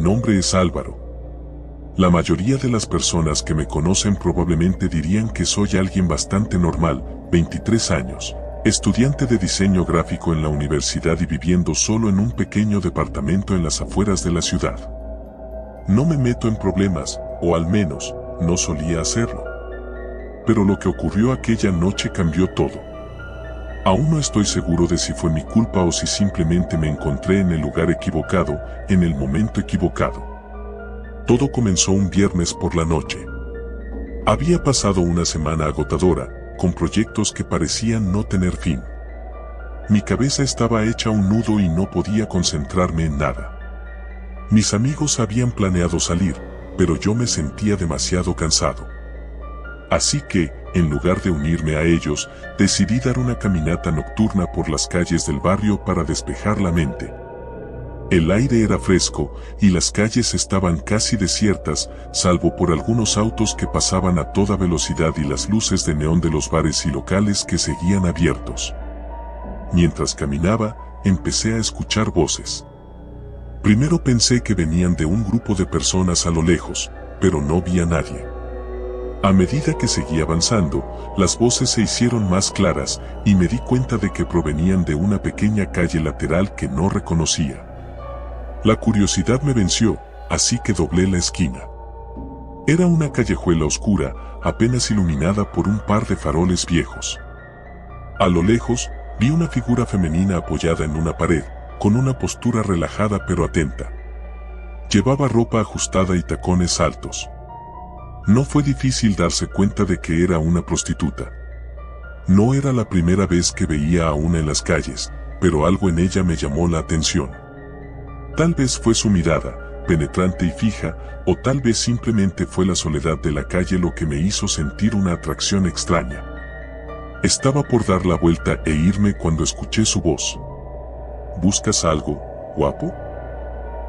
nombre es Álvaro. La mayoría de las personas que me conocen probablemente dirían que soy alguien bastante normal, 23 años, estudiante de diseño gráfico en la universidad y viviendo solo en un pequeño departamento en las afueras de la ciudad. No me meto en problemas, o al menos, no solía hacerlo. Pero lo que ocurrió aquella noche cambió todo. Aún no estoy seguro de si fue mi culpa o si simplemente me encontré en el lugar equivocado, en el momento equivocado. Todo comenzó un viernes por la noche. Había pasado una semana agotadora, con proyectos que parecían no tener fin. Mi cabeza estaba hecha un nudo y no podía concentrarme en nada. Mis amigos habían planeado salir, pero yo me sentía demasiado cansado. Así que, en lugar de unirme a ellos, decidí dar una caminata nocturna por las calles del barrio para despejar la mente. El aire era fresco y las calles estaban casi desiertas, salvo por algunos autos que pasaban a toda velocidad y las luces de neón de los bares y locales que seguían abiertos. Mientras caminaba, empecé a escuchar voces. Primero pensé que venían de un grupo de personas a lo lejos, pero no vi a nadie. A medida que seguí avanzando, las voces se hicieron más claras y me di cuenta de que provenían de una pequeña calle lateral que no reconocía. La curiosidad me venció, así que doblé la esquina. Era una callejuela oscura, apenas iluminada por un par de faroles viejos. A lo lejos, vi una figura femenina apoyada en una pared, con una postura relajada pero atenta. Llevaba ropa ajustada y tacones altos. No fue difícil darse cuenta de que era una prostituta. No era la primera vez que veía a una en las calles, pero algo en ella me llamó la atención. Tal vez fue su mirada, penetrante y fija, o tal vez simplemente fue la soledad de la calle lo que me hizo sentir una atracción extraña. Estaba por dar la vuelta e irme cuando escuché su voz. ¿Buscas algo, guapo?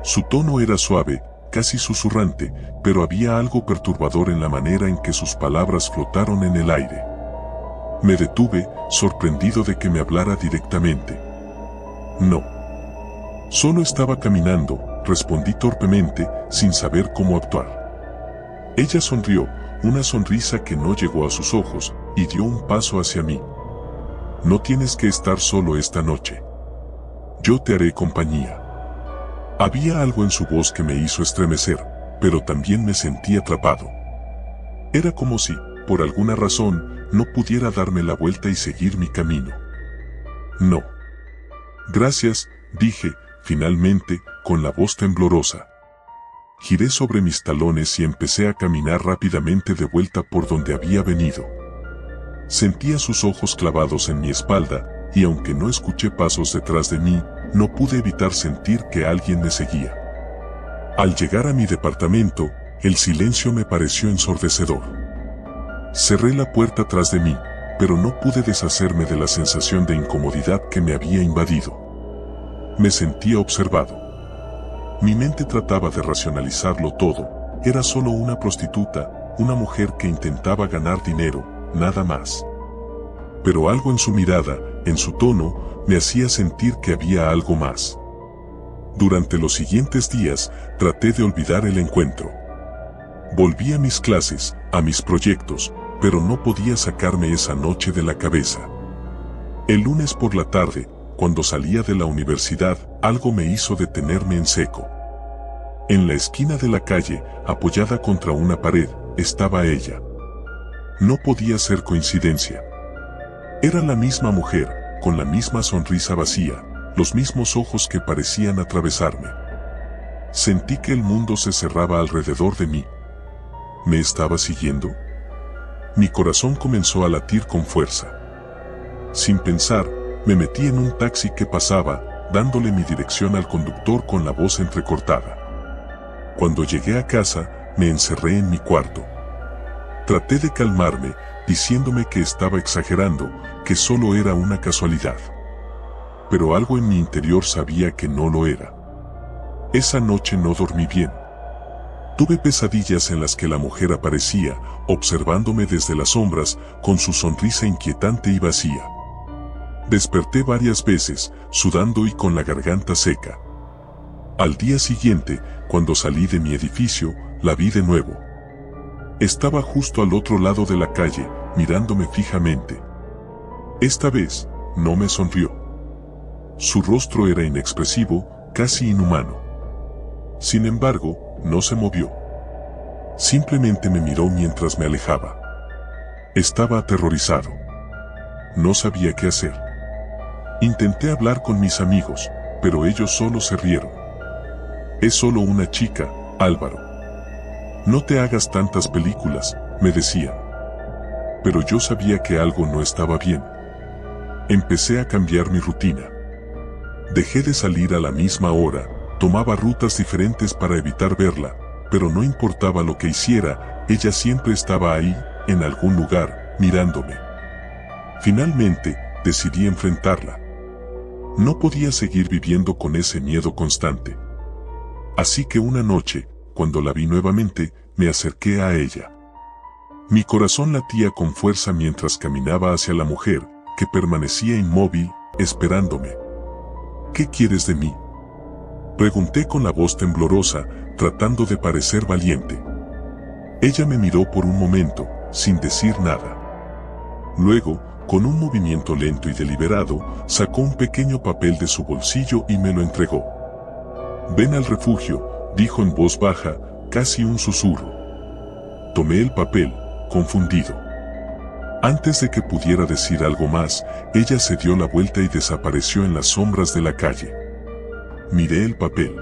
Su tono era suave, casi susurrante, pero había algo perturbador en la manera en que sus palabras flotaron en el aire. Me detuve, sorprendido de que me hablara directamente. No. Solo estaba caminando, respondí torpemente, sin saber cómo actuar. Ella sonrió, una sonrisa que no llegó a sus ojos, y dio un paso hacia mí. No tienes que estar solo esta noche. Yo te haré compañía. Había algo en su voz que me hizo estremecer, pero también me sentí atrapado. Era como si, por alguna razón, no pudiera darme la vuelta y seguir mi camino. No. Gracias, dije, finalmente, con la voz temblorosa. Giré sobre mis talones y empecé a caminar rápidamente de vuelta por donde había venido. Sentía sus ojos clavados en mi espalda, y aunque no escuché pasos detrás de mí, no pude evitar sentir que alguien me seguía. Al llegar a mi departamento, el silencio me pareció ensordecedor. Cerré la puerta tras de mí, pero no pude deshacerme de la sensación de incomodidad que me había invadido. Me sentía observado. Mi mente trataba de racionalizarlo todo. Era solo una prostituta, una mujer que intentaba ganar dinero, nada más. Pero algo en su mirada, en su tono, me hacía sentir que había algo más. Durante los siguientes días, traté de olvidar el encuentro. Volví a mis clases, a mis proyectos, pero no podía sacarme esa noche de la cabeza. El lunes por la tarde, cuando salía de la universidad, algo me hizo detenerme en seco. En la esquina de la calle, apoyada contra una pared, estaba ella. No podía ser coincidencia. Era la misma mujer, con la misma sonrisa vacía, los mismos ojos que parecían atravesarme. Sentí que el mundo se cerraba alrededor de mí. ¿Me estaba siguiendo? Mi corazón comenzó a latir con fuerza. Sin pensar, me metí en un taxi que pasaba, dándole mi dirección al conductor con la voz entrecortada. Cuando llegué a casa, me encerré en mi cuarto. Traté de calmarme, diciéndome que estaba exagerando, que solo era una casualidad. Pero algo en mi interior sabía que no lo era. Esa noche no dormí bien. Tuve pesadillas en las que la mujer aparecía, observándome desde las sombras, con su sonrisa inquietante y vacía. Desperté varias veces, sudando y con la garganta seca. Al día siguiente, cuando salí de mi edificio, la vi de nuevo. Estaba justo al otro lado de la calle, mirándome fijamente. Esta vez, no me sonrió. Su rostro era inexpresivo, casi inhumano. Sin embargo, no se movió. Simplemente me miró mientras me alejaba. Estaba aterrorizado. No sabía qué hacer. Intenté hablar con mis amigos, pero ellos solo se rieron. Es solo una chica, Álvaro. No te hagas tantas películas, me decían. Pero yo sabía que algo no estaba bien. Empecé a cambiar mi rutina. Dejé de salir a la misma hora, tomaba rutas diferentes para evitar verla, pero no importaba lo que hiciera, ella siempre estaba ahí, en algún lugar, mirándome. Finalmente, decidí enfrentarla. No podía seguir viviendo con ese miedo constante. Así que una noche, cuando la vi nuevamente, me acerqué a ella. Mi corazón latía con fuerza mientras caminaba hacia la mujer, que permanecía inmóvil, esperándome. ¿Qué quieres de mí?, pregunté con la voz temblorosa, tratando de parecer valiente. Ella me miró por un momento, sin decir nada. Luego, con un movimiento lento y deliberado, sacó un pequeño papel de su bolsillo y me lo entregó. «Ven al refugio», dijo en voz baja, casi un susurro. Tomé el papel, confundido. Antes de que pudiera decir algo más, ella se dio la vuelta y desapareció en las sombras de la calle. Miré el papel.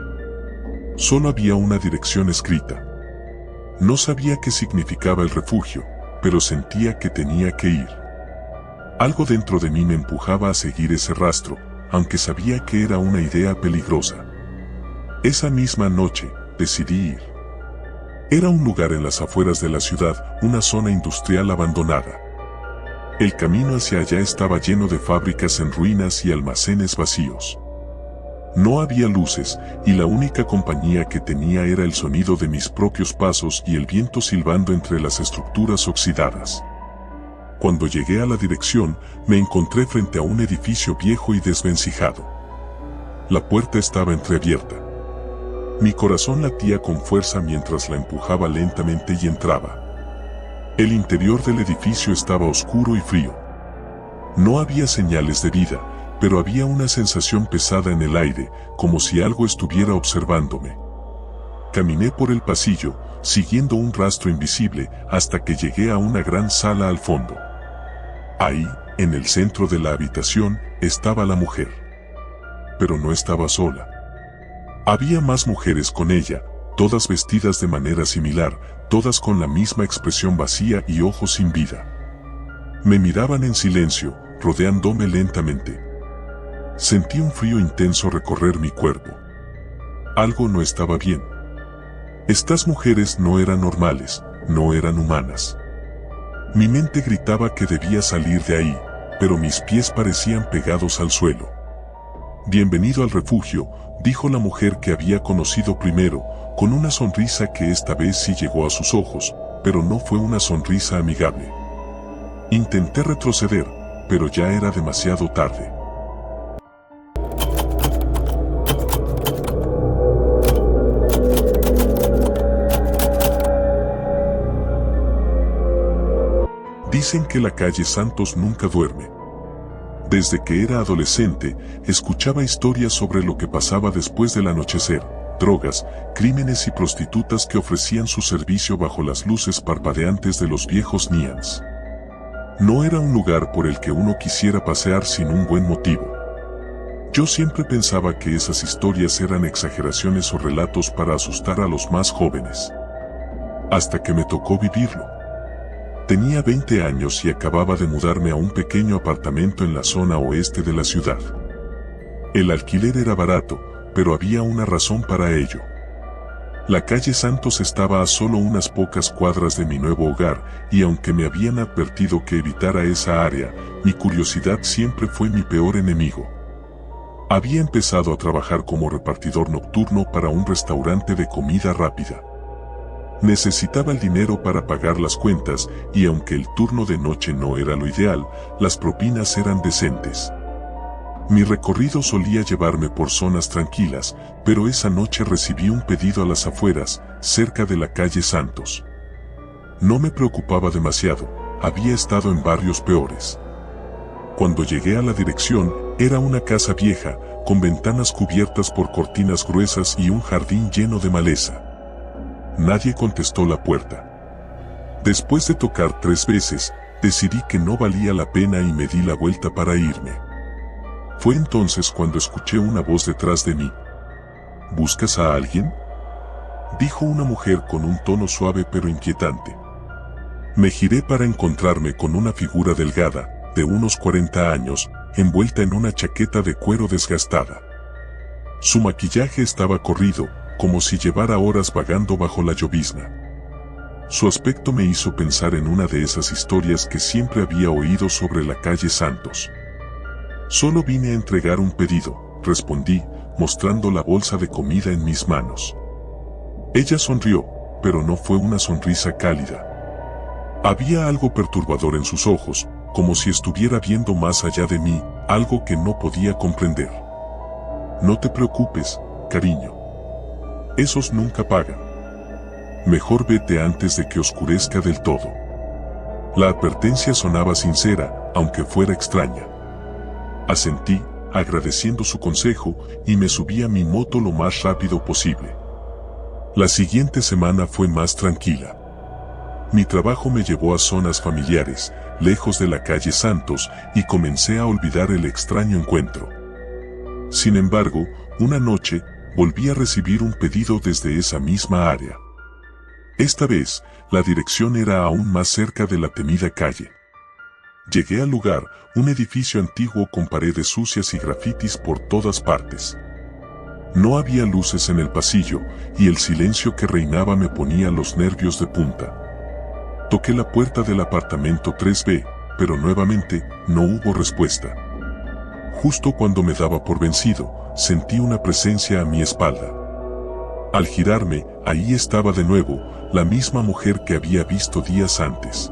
Solo había una dirección escrita. No sabía qué significaba el refugio, pero sentía que tenía que ir. Algo dentro de mí me empujaba a seguir ese rastro, aunque sabía que era una idea peligrosa. Esa misma noche, decidí ir. Era un lugar en las afueras de la ciudad, una zona industrial abandonada. El camino hacia allá estaba lleno de fábricas en ruinas y almacenes vacíos. No había luces, y la única compañía que tenía era el sonido de mis propios pasos y el viento silbando entre las estructuras oxidadas. Cuando llegué a la dirección, me encontré frente a un edificio viejo y desvencijado. La puerta estaba entreabierta. Mi corazón latía con fuerza mientras la empujaba lentamente y entraba. El interior del edificio estaba oscuro y frío. No había señales de vida, pero había una sensación pesada en el aire, como si algo estuviera observándome. Caminé por el pasillo, siguiendo un rastro invisible, hasta que llegué a una gran sala al fondo. Ahí, en el centro de la habitación, estaba la mujer. Pero no estaba sola. Había más mujeres con ella, todas vestidas de manera similar, todas con la misma expresión vacía y ojos sin vida. Me miraban en silencio, rodeándome lentamente. Sentí un frío intenso recorrer mi cuerpo. Algo no estaba bien. Estas mujeres no eran normales, no eran humanas. Mi mente gritaba que debía salir de ahí, pero mis pies parecían pegados al suelo. «Bienvenido al refugio», dijo la mujer que había conocido primero, con una sonrisa que esta vez sí llegó a sus ojos, pero no fue una sonrisa amigable. Intenté retroceder, pero ya era demasiado tarde. Dicen que la calle Santos nunca duerme. Desde que era adolescente, escuchaba historias sobre lo que pasaba después del anochecer, drogas, crímenes y prostitutas que ofrecían su servicio bajo las luces parpadeantes de los viejos Nians. No era un lugar por el que uno quisiera pasear sin un buen motivo. Yo siempre pensaba que esas historias eran exageraciones o relatos para asustar a los más jóvenes. Hasta que me tocó vivirlo. Tenía 20 años y acababa de mudarme a un pequeño apartamento en la zona oeste de la ciudad. El alquiler era barato, pero había una razón para ello. La calle Santos estaba a solo unas pocas cuadras de mi nuevo hogar, y aunque me habían advertido que evitara esa área, mi curiosidad siempre fue mi peor enemigo. Había empezado a trabajar como repartidor nocturno para un restaurante de comida rápida. Necesitaba el dinero para pagar las cuentas, y aunque el turno de noche no era lo ideal, las propinas eran decentes. Mi recorrido solía llevarme por zonas tranquilas, pero esa noche recibí un pedido a las afueras, cerca de la calle Santos. No me preocupaba demasiado, había estado en barrios peores. Cuando llegué a la dirección, era una casa vieja, con ventanas cubiertas por cortinas gruesas y un jardín lleno de maleza. Nadie contestó la puerta. Después de tocar 3 veces, decidí que no valía la pena y me di la vuelta para irme. Fue entonces cuando escuché una voz detrás de mí. ¿Buscas a alguien?, dijo una mujer con un tono suave pero inquietante. Me giré para encontrarme con una figura delgada, de unos 40 años, envuelta en una chaqueta de cuero desgastada. Su maquillaje estaba corrido, como si llevara horas vagando bajo la llovizna. Su aspecto me hizo pensar en una de esas historias que siempre había oído sobre la calle Santos. Solo vine a entregar un pedido, respondí, mostrando la bolsa de comida en mis manos. Ella sonrió, pero no fue una sonrisa cálida. Había algo perturbador en sus ojos, como si estuviera viendo más allá de mí, algo que no podía comprender. No te preocupes, cariño. Esos nunca pagan. Mejor vete antes de que oscurezca del todo. La advertencia sonaba sincera, aunque fuera extraña. Asentí, agradeciendo su consejo, y me subí a mi moto lo más rápido posible. La siguiente semana fue más tranquila. Mi trabajo me llevó a zonas familiares, lejos de la calle Santos, y comencé a olvidar el extraño encuentro. Sin embargo, una noche, volví a recibir un pedido desde esa misma área. Esta vez, la dirección era aún más cerca de la temida calle. Llegué al lugar, un edificio antiguo con paredes sucias y grafitis por todas partes. No había luces en el pasillo, y el silencio que reinaba me ponía los nervios de punta. Toqué la puerta del apartamento 3B, pero nuevamente, no hubo respuesta. Justo cuando me daba por vencido, sentí una presencia a mi espalda. Al girarme, ahí estaba de nuevo, la misma mujer que había visto días antes.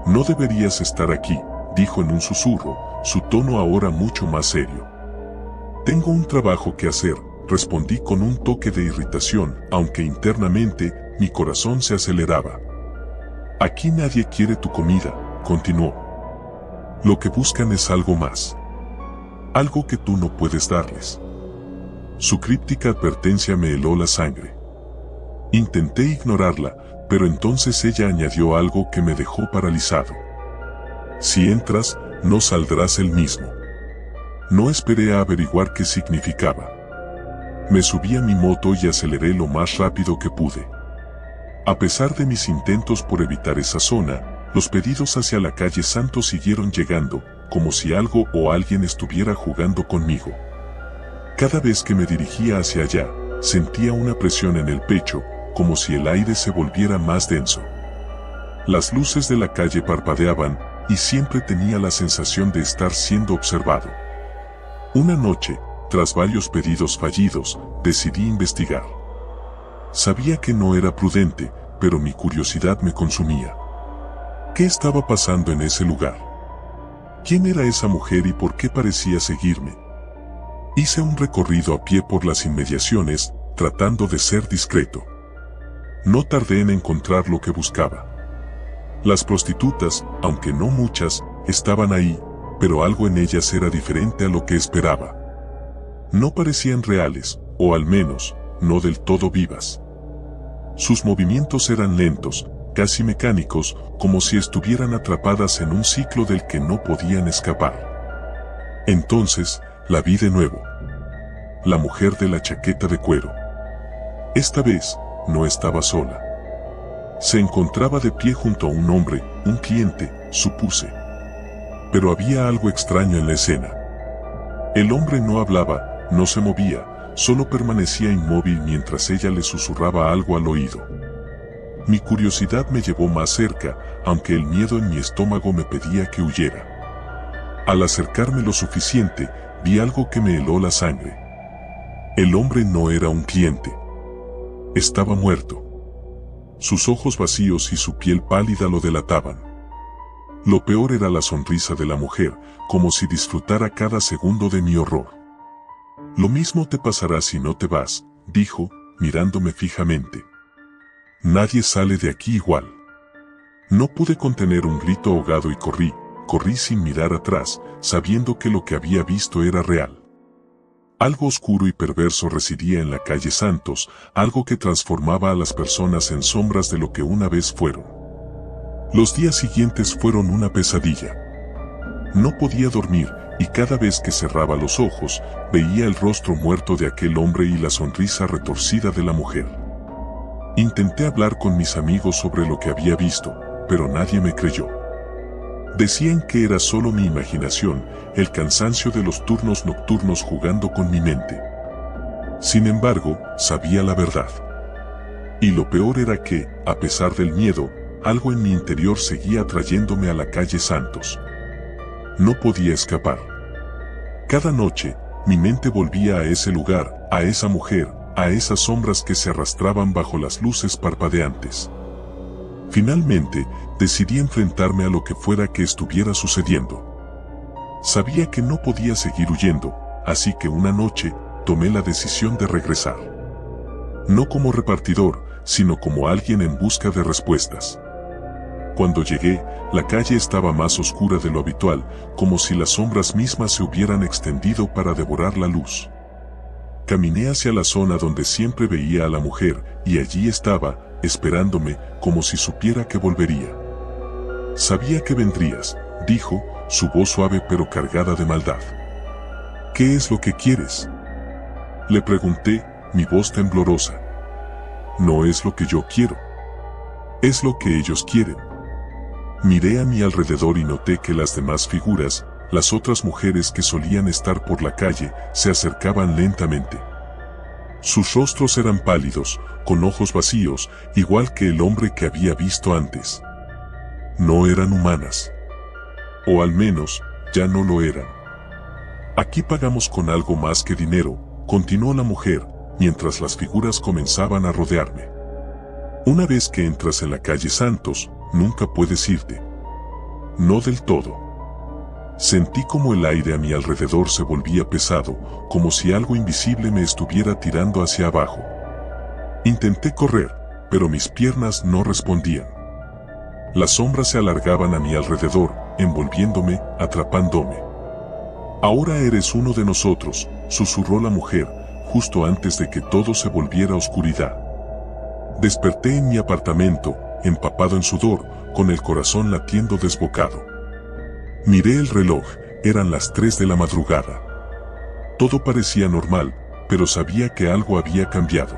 No deberías estar aquí, dijo en un susurro, su tono ahora mucho más serio. Tengo un trabajo que hacer, respondí con un toque de irritación, aunque internamente, mi corazón se aceleraba. Aquí nadie quiere tu comida, continuó. Lo que buscan es algo más. Algo que tú no puedes darles. Su críptica advertencia me heló la sangre. Intenté ignorarla, pero entonces ella añadió algo que me dejó paralizado. Si entras, no saldrás el mismo. No esperé a averiguar qué significaba. Me subí a mi moto y aceleré lo más rápido que pude. A pesar de mis intentos por evitar esa zona, los pedidos hacia la calle Santos siguieron llegando, como si algo o alguien estuviera jugando conmigo. Cada vez que me dirigía hacia allá, sentía una presión en el pecho, como si el aire se volviera más denso. Las luces de la calle parpadeaban, y siempre tenía la sensación de estar siendo observado. Una noche, tras varios pedidos fallidos, decidí investigar. Sabía que no era prudente, pero mi curiosidad me consumía. ¿Qué estaba pasando en ese lugar? ¿Quién era esa mujer y por qué parecía seguirme? Hice un recorrido a pie por las inmediaciones, tratando de ser discreto. No tardé en encontrar lo que buscaba. Las prostitutas, aunque no muchas, estaban ahí, pero algo en ellas era diferente a lo que esperaba. No parecían reales, o al menos, no del todo vivas. Sus movimientos eran lentos, casi mecánicos, como si estuvieran atrapadas en un ciclo del que no podían escapar. Entonces, la vi de nuevo. La mujer de la chaqueta de cuero. Esta vez, no estaba sola. Se encontraba de pie junto a un hombre, un cliente, supuse. Pero había algo extraño en la escena. El hombre no hablaba, no se movía, solo permanecía inmóvil mientras ella le susurraba algo al oído. Mi curiosidad me llevó más cerca, aunque el miedo en mi estómago me pedía que huyera. Al acercarme lo suficiente, vi algo que me heló la sangre. El hombre no era un cliente. Estaba muerto. Sus ojos vacíos y su piel pálida lo delataban. Lo peor era la sonrisa de la mujer, como si disfrutara cada segundo de mi horror. Lo mismo te pasará si no te vas, dijo, mirándome fijamente. Nadie sale de aquí igual. No pude contener un grito ahogado y corrí sin mirar atrás, sabiendo que lo que había visto era real. Algo oscuro y perverso residía en la calle Santos, algo que transformaba a las personas en sombras de lo que una vez fueron. Los días siguientes fueron una pesadilla. No podía dormir, y cada vez que cerraba los ojos, veía el rostro muerto de aquel hombre y la sonrisa retorcida de la mujer. Intenté hablar con mis amigos sobre lo que había visto, pero nadie me creyó. Decían que era solo mi imaginación, el cansancio de los turnos nocturnos jugando con mi mente. Sin embargo, sabía la verdad. Y lo peor era que, a pesar del miedo, algo en mi interior seguía atrayéndome a la calle Santos. No podía escapar. Cada noche, mi mente volvía a ese lugar, a esa mujer, a esas sombras que se arrastraban bajo las luces parpadeantes. Finalmente, decidí enfrentarme a lo que fuera que estuviera sucediendo. Sabía que no podía seguir huyendo, así que una noche, tomé la decisión de regresar. No como repartidor, sino como alguien en busca de respuestas. Cuando llegué, la calle estaba más oscura de lo habitual, como si las sombras mismas se hubieran extendido para devorar la luz. Caminé hacia la zona donde siempre veía a la mujer, y allí estaba, esperándome, como si supiera que volvería. Sabía que vendrías, dijo, su voz suave pero cargada de maldad. ¿Qué es lo que quieres? Le pregunté, mi voz temblorosa. No es lo que yo quiero. Es lo que ellos quieren. Miré a mi alrededor y noté que las demás figuras, las otras mujeres que solían estar por la calle, se acercaban lentamente. Sus rostros eran pálidos, con ojos vacíos, igual que el hombre que había visto antes. No eran humanas. O al menos, ya no lo eran. Aquí pagamos con algo más que dinero, continuó la mujer, mientras las figuras comenzaban a rodearme. Una vez que entras en la calle Santos, nunca puedes irte. No del todo. Sentí como el aire a mi alrededor se volvía pesado, como si algo invisible me estuviera tirando hacia abajo. Intenté correr, pero mis piernas no respondían. Las sombras se alargaban a mi alrededor, envolviéndome, atrapándome. Ahora eres uno de nosotros, susurró la mujer, justo antes de que todo se volviera oscuridad. Desperté en mi apartamento, empapado en sudor, con el corazón latiendo desbocado. Miré el reloj, eran las 3 de la madrugada. Todo parecía normal, pero sabía que algo había cambiado.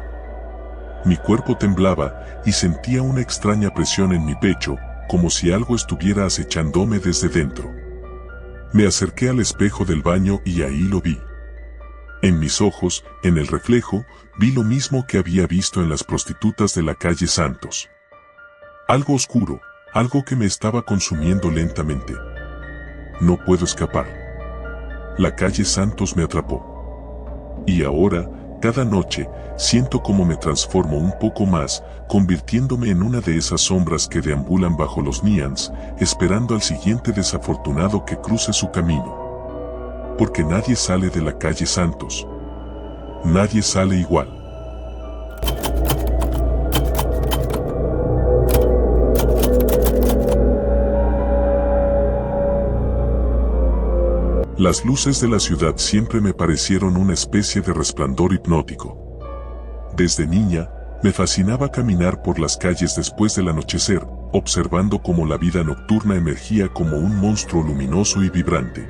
Mi cuerpo temblaba y sentía una extraña presión en mi pecho, como si algo estuviera acechándome desde dentro. Me acerqué al espejo del baño y ahí lo vi. En mis ojos, en el reflejo, vi lo mismo que había visto en las prostitutas de la calle Santos. Algo oscuro, algo que me estaba consumiendo lentamente. No puedo escapar. La calle Santos me atrapó. Y ahora, cada noche, siento como me transformo un poco más, convirtiéndome en una de esas sombras que deambulan bajo los neons, esperando al siguiente desafortunado que cruce su camino. Porque nadie sale de la calle Santos. Nadie sale igual. Las luces de la ciudad siempre me parecieron una especie de resplandor hipnótico. Desde niña, me fascinaba caminar por las calles después del anochecer, observando cómo la vida nocturna emergía como un monstruo luminoso y vibrante.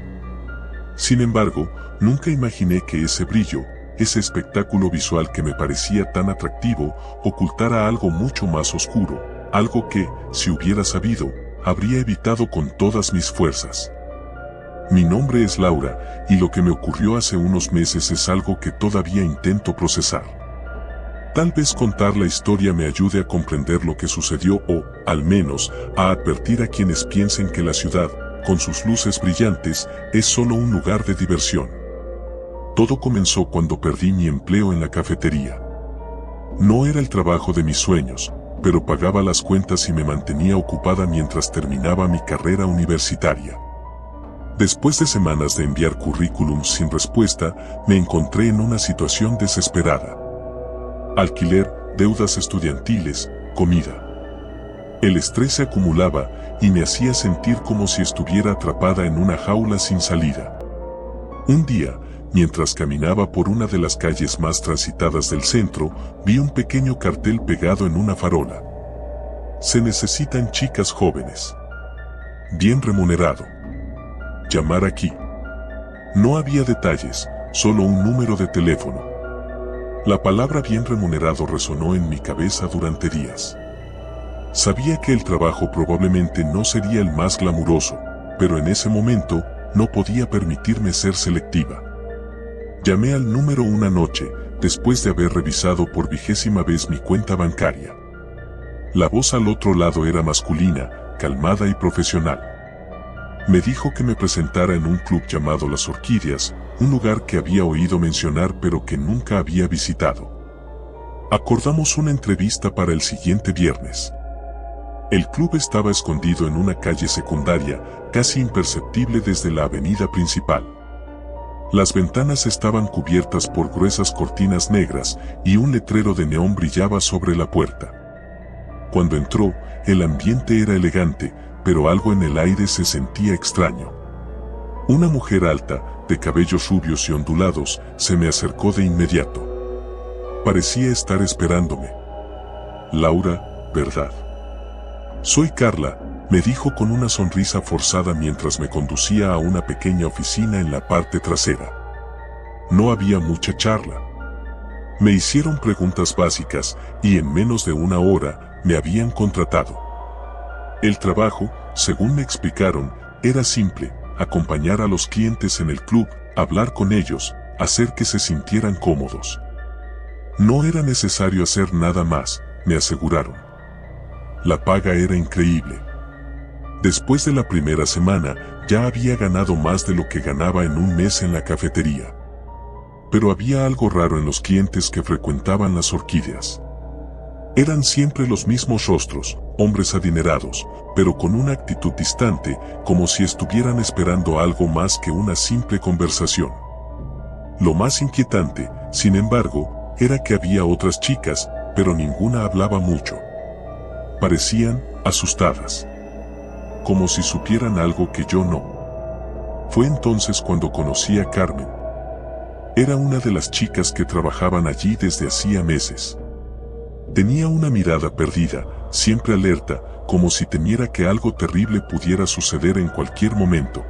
Sin embargo, nunca imaginé que ese brillo, ese espectáculo visual que me parecía tan atractivo, ocultara algo mucho más oscuro, algo que, si hubiera sabido, habría evitado con todas mis fuerzas. Mi nombre es Laura, y lo que me ocurrió hace unos meses es algo que todavía intento procesar. Tal vez contar la historia me ayude a comprender lo que sucedió o, al menos, a advertir a quienes piensen que la ciudad, con sus luces brillantes, es solo un lugar de diversión. Todo comenzó cuando perdí mi empleo en la cafetería. No era el trabajo de mis sueños, pero pagaba las cuentas y me mantenía ocupada mientras terminaba mi carrera universitaria. Después de semanas de enviar currículums sin respuesta, me encontré en una situación desesperada. Alquiler, deudas estudiantiles, comida. El estrés se acumulaba y me hacía sentir como si estuviera atrapada en una jaula sin salida. Un día, mientras caminaba por una de las calles más transitadas del centro, vi un pequeño cartel pegado en una farola. Se necesitan chicas jóvenes. Bien remunerado. Llamar aquí. No había detalles, solo un número de teléfono. La palabra bien remunerado resonó en mi cabeza durante días. Sabía que el trabajo probablemente no sería el más glamuroso, pero en ese momento no podía permitirme ser selectiva. Llamé al número una noche, después de haber revisado por 20ª vez mi cuenta bancaria. La voz al otro lado era masculina, calmada y profesional. Me dijo que me presentara en un club llamado Las Orquídeas, un lugar que había oído mencionar pero que nunca había visitado. Acordamos una entrevista para el siguiente viernes. El club estaba escondido en una calle secundaria, casi imperceptible desde la avenida principal. Las ventanas estaban cubiertas por gruesas cortinas negras y un letrero de neón brillaba sobre la puerta. Cuando entró, el ambiente era elegante, pero algo en el aire se sentía extraño. Una mujer alta, de cabellos rubios y ondulados, se me acercó de inmediato. Parecía estar esperándome. Laura, ¿verdad? Soy Carla, me dijo con una sonrisa forzada mientras me conducía a una pequeña oficina en la parte trasera. No había mucha charla. Me hicieron preguntas básicas y en menos de una hora me habían contratado. El trabajo, según me explicaron, era simple: acompañar a los clientes en el club, hablar con ellos, hacer que se sintieran cómodos. No era necesario hacer nada más, me aseguraron. La paga era increíble. Después de la primera semana, ya había ganado más de lo que ganaba en un mes en la cafetería. Pero había algo raro en los clientes que frecuentaban Las Orquídeas. Eran siempre los mismos rostros, hombres adinerados, pero con una actitud distante, como si estuvieran esperando algo más que una simple conversación. Lo más inquietante, sin embargo, era que había otras chicas, pero ninguna hablaba mucho. Parecían asustadas, como si supieran algo que yo no. Fue entonces cuando conocí a Carmen. Era una de las chicas que trabajaban allí desde hacía meses. Tenía una mirada perdida, siempre alerta, como si temiera que algo terrible pudiera suceder en cualquier momento.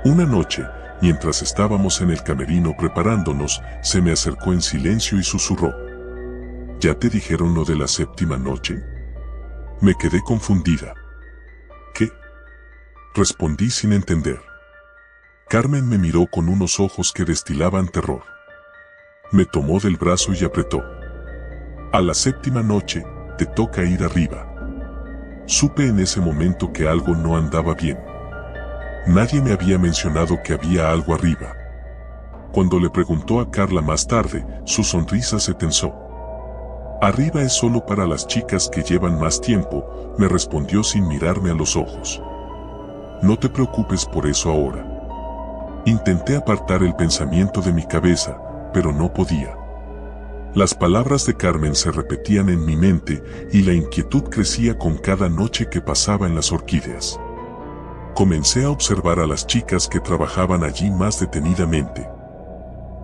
Una noche, mientras estábamos en el camerino preparándonos, se me acercó en silencio y susurró: ¿Ya te dijeron lo de la séptima noche? Me quedé confundida. ¿Qué? Respondí sin entender. Carmen me miró con unos ojos que destilaban terror. Me tomó del brazo y apretó. A la séptima noche, te toca ir arriba. Supe en ese momento que algo no andaba bien. Nadie me había mencionado que había algo arriba. Cuando le preguntó a Carla más tarde, su sonrisa se tensó. Arriba es solo para las chicas que llevan más tiempo, me respondió sin mirarme a los ojos. No te preocupes por eso ahora. Intenté apartar el pensamiento de mi cabeza, pero no podía. Las palabras de Carmen se repetían en mi mente y la inquietud crecía con cada noche que pasaba en Las Orquídeas. Comencé a observar a las chicas que trabajaban allí más detenidamente.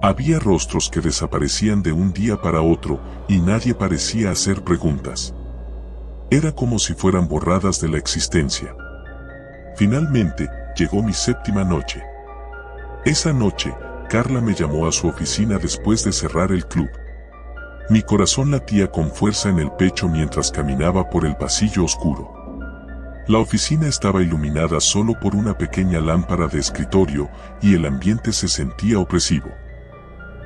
Había rostros que desaparecían de un día para otro y nadie parecía hacer preguntas. Era como si fueran borradas de la existencia. Finalmente, llegó mi séptima noche. Esa noche, Carla me llamó a su oficina después de cerrar el club. Mi corazón latía con fuerza en el pecho mientras caminaba por el pasillo oscuro. La oficina estaba iluminada solo por una pequeña lámpara de escritorio y el ambiente se sentía opresivo.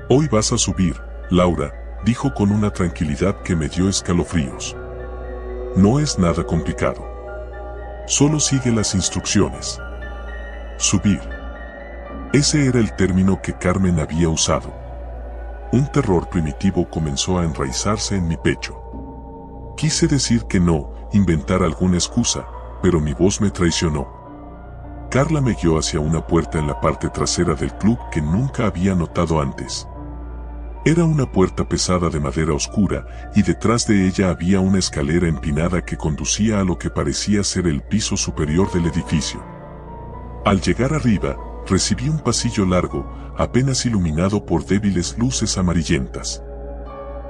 Hoy vas a subir, Laura, dijo con una tranquilidad que me dio escalofríos. No es nada complicado. Solo sigue las instrucciones. Subir. Ese era el término que Carmen había usado. Un terror primitivo comenzó a enraizarse en mi pecho. Quise decir que no, inventar alguna excusa, pero mi voz me traicionó. Carla me guió hacia una puerta en la parte trasera del club que nunca había notado antes. Era una puerta pesada de madera oscura, y detrás de ella había una escalera empinada que conducía a lo que parecía ser el piso superior del edificio. Al llegar arriba, recibí un pasillo largo, apenas iluminado por débiles luces amarillentas.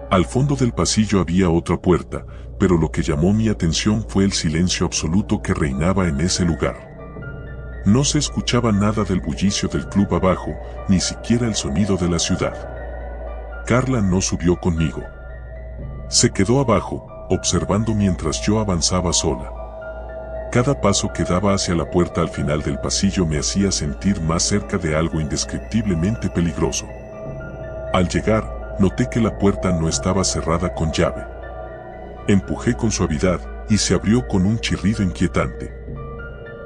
Al fondo del pasillo había otra puerta, pero lo que llamó mi atención fue el silencio absoluto que reinaba en ese lugar. No se escuchaba nada del bullicio del club abajo, ni siquiera el sonido de la ciudad. Carla no subió conmigo. Se quedó abajo, observando mientras yo avanzaba sola. Cada paso que daba hacia la puerta al final del pasillo me hacía sentir más cerca de algo indescriptiblemente peligroso. Al llegar, noté que la puerta no estaba cerrada con llave. Empujé con suavidad, y se abrió con un chirrido inquietante.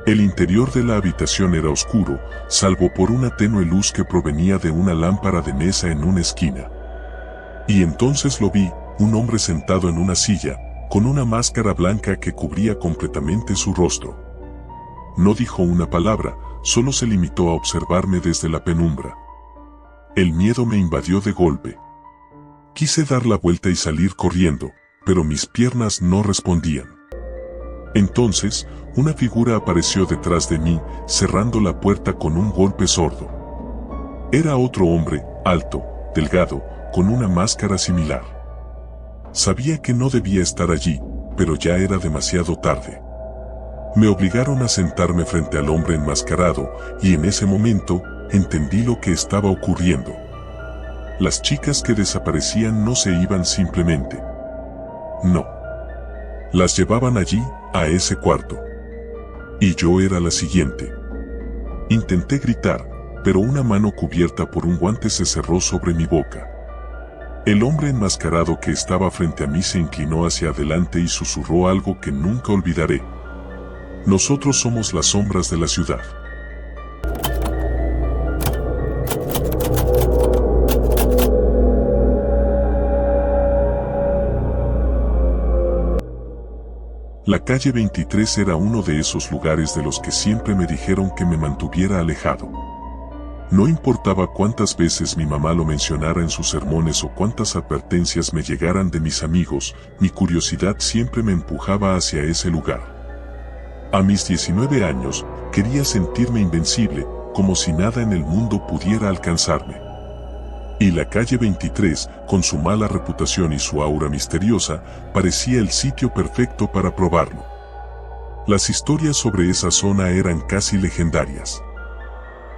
El interior de la habitación era oscuro, salvo por una tenue luz que provenía de una lámpara de mesa en una esquina. Y entonces lo vi, un hombre sentado en una silla, con una máscara blanca que cubría completamente su rostro. No dijo una palabra, solo se limitó a observarme desde la penumbra. El miedo me invadió de golpe. Quise dar la vuelta y salir corriendo, pero mis piernas no respondían. Entonces, una figura apareció detrás de mí, cerrando la puerta con un golpe sordo. Era otro hombre, alto, delgado, con una máscara similar. Sabía que no debía estar allí, pero ya era demasiado tarde. Me obligaron a sentarme frente al hombre enmascarado, y en ese momento, entendí lo que estaba ocurriendo. Las chicas que desaparecían no se iban simplemente. No. Las llevaban allí, a ese cuarto. Y yo era la siguiente. Intenté gritar, pero una mano cubierta por un guante se cerró sobre mi boca. El hombre enmascarado que estaba frente a mí se inclinó hacia adelante y susurró algo que nunca olvidaré. Nosotros somos las sombras de la ciudad. La calle 23 era uno de esos lugares de los que siempre me dijeron que me mantuviera alejado. No importaba cuántas veces mi mamá lo mencionara en sus sermones o cuántas advertencias me llegaran de mis amigos, mi curiosidad siempre me empujaba hacia ese lugar. A mis 19 años, quería sentirme invencible, como si nada en el mundo pudiera alcanzarme. Y la calle 23, con su mala reputación y su aura misteriosa, parecía el sitio perfecto para probarlo. Las historias sobre esa zona eran casi legendarias.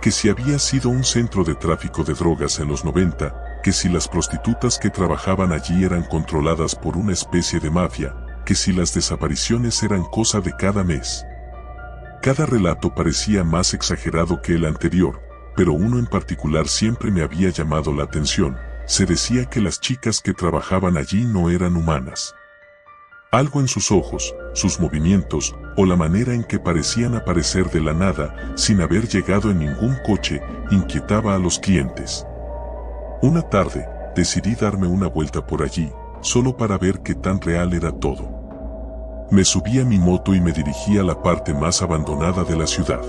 Que si había sido un centro de tráfico de drogas en los 90, que si las prostitutas que trabajaban allí eran controladas por una especie de mafia, que si las desapariciones eran cosa de cada mes. Cada relato parecía más exagerado que el anterior, pero uno en particular siempre me había llamado la atención. Se decía que las chicas que trabajaban allí no eran humanas. Algo en sus ojos, sus movimientos, o la manera en que parecían aparecer de la nada, sin haber llegado en ningún coche, inquietaba a los clientes. Una tarde, decidí darme una vuelta por allí, solo para ver qué tan real era todo. Me subí a mi moto y me dirigí a la parte más abandonada de la ciudad.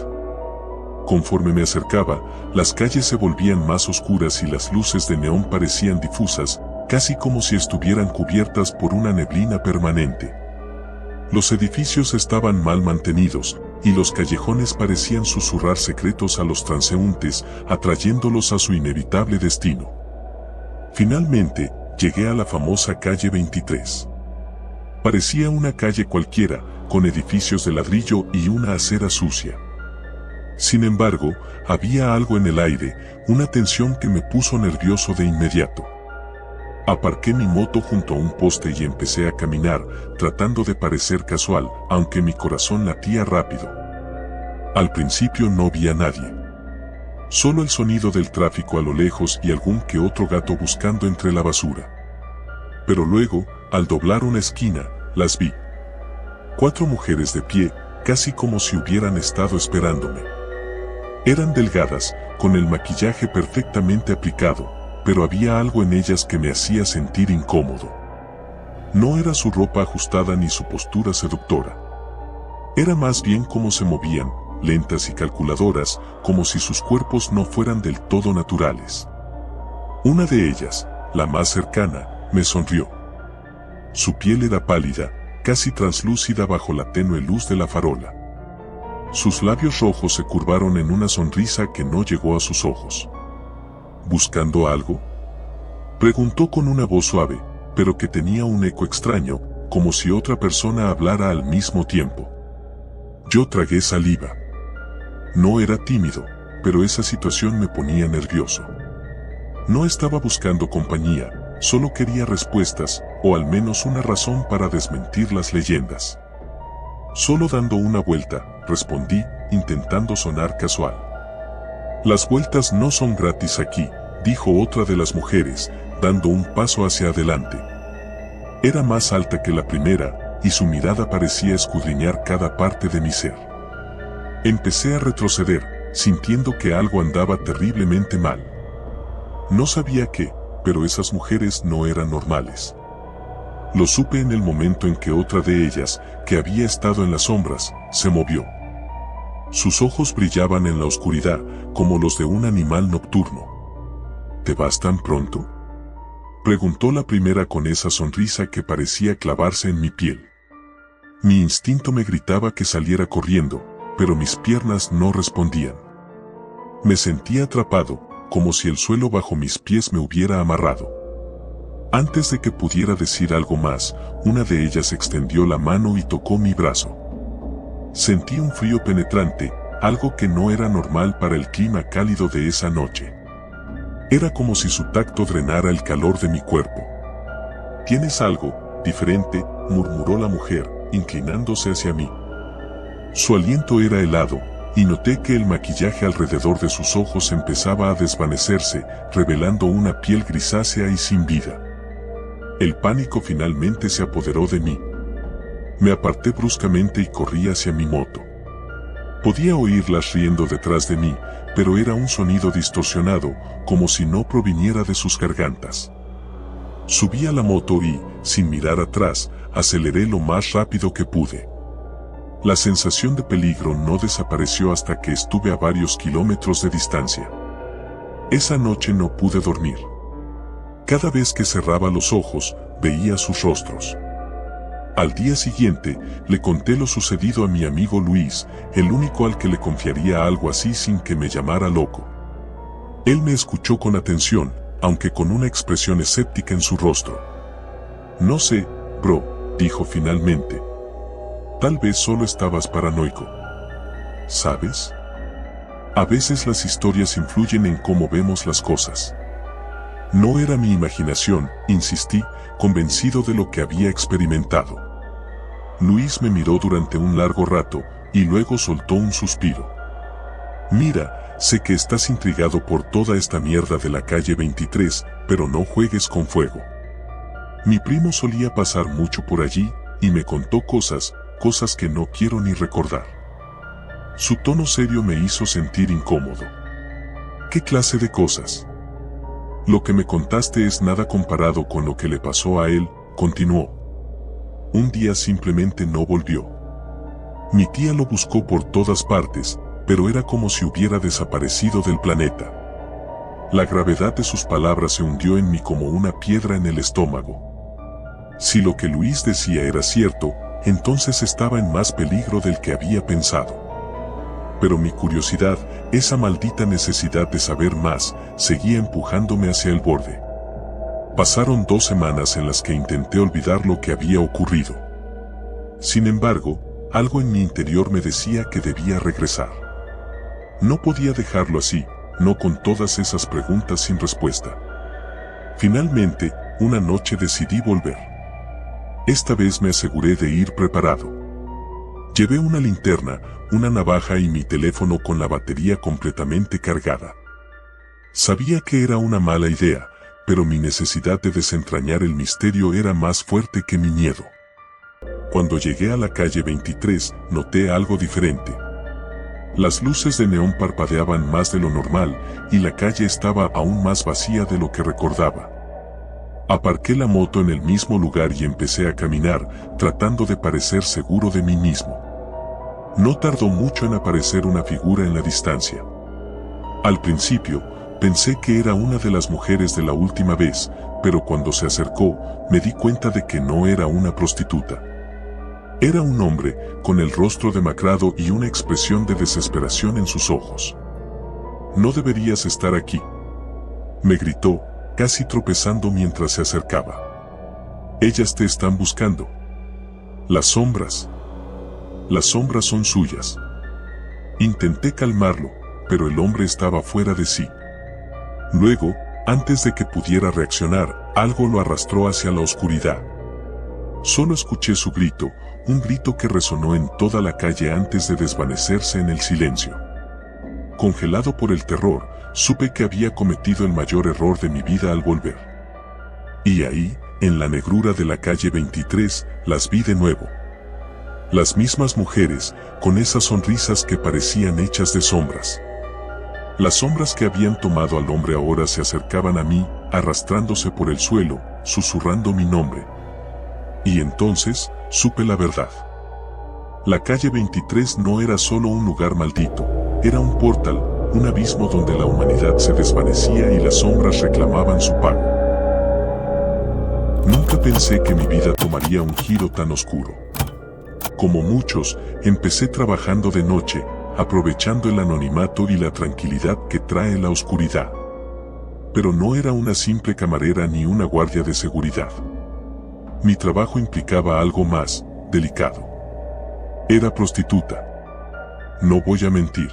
Conforme me acercaba, las calles se volvían más oscuras y las luces de neón parecían difusas, casi como si estuvieran cubiertas por una neblina permanente. Los edificios estaban mal mantenidos, y los callejones parecían susurrar secretos a los transeúntes, atrayéndolos a su inevitable destino. Finalmente, llegué a la famosa calle 23. Parecía una calle cualquiera, con edificios de ladrillo y una acera sucia. Sin embargo, había algo en el aire, una tensión que me puso nervioso de inmediato. Aparqué mi moto junto a un poste y empecé a caminar, tratando de parecer casual, aunque mi corazón latía rápido. Al principio no vi a nadie. Solo el sonido del tráfico a lo lejos y algún que otro gato buscando entre la basura. Pero luego, al doblar una esquina, las vi. 4 mujeres de pie, casi como si hubieran estado esperándome. Eran delgadas, con el maquillaje perfectamente aplicado, pero había algo en ellas que me hacía sentir incómodo. No era su ropa ajustada ni su postura seductora. Era más bien cómo se movían, lentas y calculadoras, como si sus cuerpos no fueran del todo naturales. Una de ellas, la más cercana, me sonrió. Su piel era pálida, casi translúcida bajo la tenue luz de la farola. Sus labios rojos se curvaron en una sonrisa que no llegó a sus ojos. ¿Buscando algo?, preguntó con una voz suave, pero que tenía un eco extraño, como si otra persona hablara al mismo tiempo. Yo tragué saliva. No era tímido, pero esa situación me ponía nervioso. No estaba buscando compañía, solo quería respuestas, o al menos una razón para desmentir las leyendas. Solo dando una vuelta, respondí, intentando sonar casual. Las vueltas no son gratis aquí, dijo otra de las mujeres, dando un paso hacia adelante. Era más alta que la primera, y su mirada parecía escudriñar cada parte de mi ser. Empecé a retroceder, sintiendo que algo andaba terriblemente mal. No sabía qué, pero esas mujeres no eran normales. Lo supe en el momento en que otra de ellas, que había estado en las sombras, se movió. Sus ojos brillaban en la oscuridad, como los de un animal nocturno. ¿Te vas tan pronto?, preguntó la primera con esa sonrisa que parecía clavarse en mi piel. Mi instinto me gritaba que saliera corriendo, pero mis piernas no respondían. Me sentía atrapado, como si el suelo bajo mis pies me hubiera amarrado. Antes de que pudiera decir algo más, una de ellas extendió la mano y tocó mi brazo. Sentí un frío penetrante, algo que no era normal para el clima cálido de esa noche. Era como si su tacto drenara el calor de mi cuerpo. «¿Tienes algo diferente?», murmuró la mujer, inclinándose hacia mí. Su aliento era helado, y noté que el maquillaje alrededor de sus ojos empezaba a desvanecerse, revelando una piel grisácea y sin vida. El pánico finalmente se apoderó de mí. Me aparté bruscamente y corrí hacia mi moto. Podía oírlas riendo detrás de mí, pero era un sonido distorsionado, como si no proviniera de sus gargantas. Subí a la moto y, sin mirar atrás, aceleré lo más rápido que pude. La sensación de peligro no desapareció hasta que estuve a varios kilómetros de distancia. Esa noche no pude dormir. Cada vez que cerraba los ojos, veía sus rostros. Al día siguiente, le conté lo sucedido a mi amigo Luis, el único al que le confiaría algo así sin que me llamara loco. Él me escuchó con atención, aunque con una expresión escéptica en su rostro. «No sé, bro», dijo finalmente. «Tal vez solo estabas paranoico. ¿Sabes? A veces las historias influyen en cómo vemos las cosas». No era mi imaginación, insistí, convencido de lo que había experimentado. Luis me miró durante un largo rato, y luego soltó un suspiro. «Mira, sé que estás intrigado por toda esta mierda de la calle 23, pero no juegues con fuego. Mi primo solía pasar mucho por allí, y me contó cosas que no quiero ni recordar». Su tono serio me hizo sentir incómodo. «¿Qué clase de cosas?». «Lo que me contaste es nada comparado con lo que le pasó a él», continuó. «Un día simplemente no volvió. Mi tía lo buscó por todas partes, pero era como si hubiera desaparecido del planeta». La gravedad de sus palabras se hundió en mí como una piedra en el estómago. Si lo que Luis decía era cierto, entonces estaba en más peligro del que había pensado. Pero mi curiosidad, esa maldita necesidad de saber más, seguía empujándome hacia el borde. Pasaron 2 semanas en las que intenté olvidar lo que había ocurrido. Sin embargo, algo en mi interior me decía que debía regresar. No podía dejarlo así, no con todas esas preguntas sin respuesta. Finalmente, una noche decidí volver. Esta vez me aseguré de ir preparado. Llevé una linterna, una navaja y mi teléfono con la batería completamente cargada. Sabía que era una mala idea, pero mi necesidad de desentrañar el misterio era más fuerte que mi miedo. Cuando llegué a la calle 23, noté algo diferente. Las luces de neón parpadeaban más de lo normal, y la calle estaba aún más vacía de lo que recordaba. Aparqué la moto en el mismo lugar y empecé a caminar, tratando de parecer seguro de mí mismo. No tardó mucho en aparecer una figura en la distancia. Al principio, pensé que era una de las mujeres de la última vez, pero cuando se acercó, me di cuenta de que no era una prostituta. Era un hombre, con el rostro demacrado y una expresión de desesperación en sus ojos. «No deberías estar aquí», me gritó, casi tropezando mientras se acercaba. «Ellas te están buscando. Las sombras son suyas». Intenté calmarlo, pero el hombre estaba fuera de sí. Luego, antes de que pudiera reaccionar, algo lo arrastró hacia la oscuridad. Solo escuché su grito, un grito que resonó en toda la calle antes de desvanecerse en el silencio. Congelado por el terror, supe que había cometido el mayor error de mi vida al volver. Y ahí, en la negrura de la calle 23, las vi de nuevo. Las mismas mujeres, con esas sonrisas que parecían hechas de sombras. Las sombras que habían tomado al hombre ahora se acercaban a mí, arrastrándose por el suelo, susurrando mi nombre. Y entonces, supe la verdad. La calle 23 no era solo un lugar maldito, era un portal, un abismo donde la humanidad se desvanecía y las sombras reclamaban su pago. Nunca pensé que mi vida tomaría un giro tan oscuro. Como muchos, empecé trabajando de noche, aprovechando el anonimato y la tranquilidad que trae la oscuridad. Pero no era una simple camarera ni una guardia de seguridad. Mi trabajo implicaba algo más delicado. Era prostituta. No voy a mentir.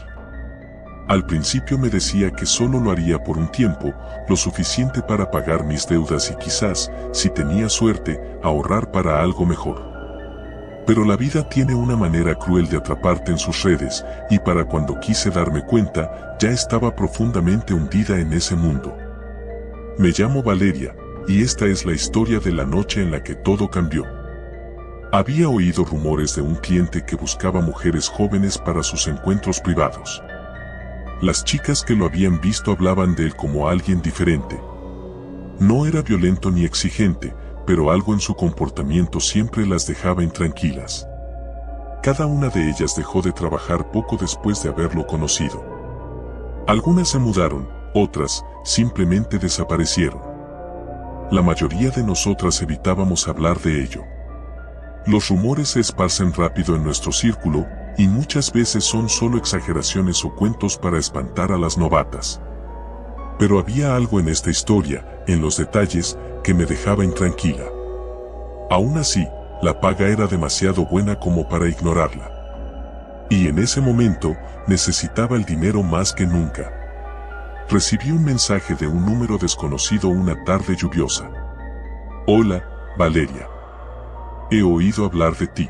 Al principio me decía que solo lo haría por un tiempo, lo suficiente para pagar mis deudas y quizás, si tenía suerte, ahorrar para algo mejor. Pero la vida tiene una manera cruel de atraparte en sus redes, y para cuando quise darme cuenta, ya estaba profundamente hundida en ese mundo. Me llamo Valeria, y esta es la historia de la noche en la que todo cambió. Había oído rumores de un cliente que buscaba mujeres jóvenes para sus encuentros privados. Las chicas que lo habían visto hablaban de él como alguien diferente. No era violento ni exigente, pero algo en su comportamiento siempre las dejaba intranquilas. Cada una de ellas dejó de trabajar poco después de haberlo conocido. Algunas se mudaron, otras simplemente desaparecieron. La mayoría de nosotras evitábamos hablar de ello. Los rumores se esparcen rápido en nuestro círculo, y muchas veces son solo exageraciones o cuentos para espantar a las novatas. Pero había algo en esta historia, en los detalles, que me dejaba intranquila. Aún así, la paga era demasiado buena como para ignorarla. Y en ese momento, necesitaba el dinero más que nunca. Recibí un mensaje de un número desconocido una tarde lluviosa. «Hola, Valeria. He oído hablar de ti.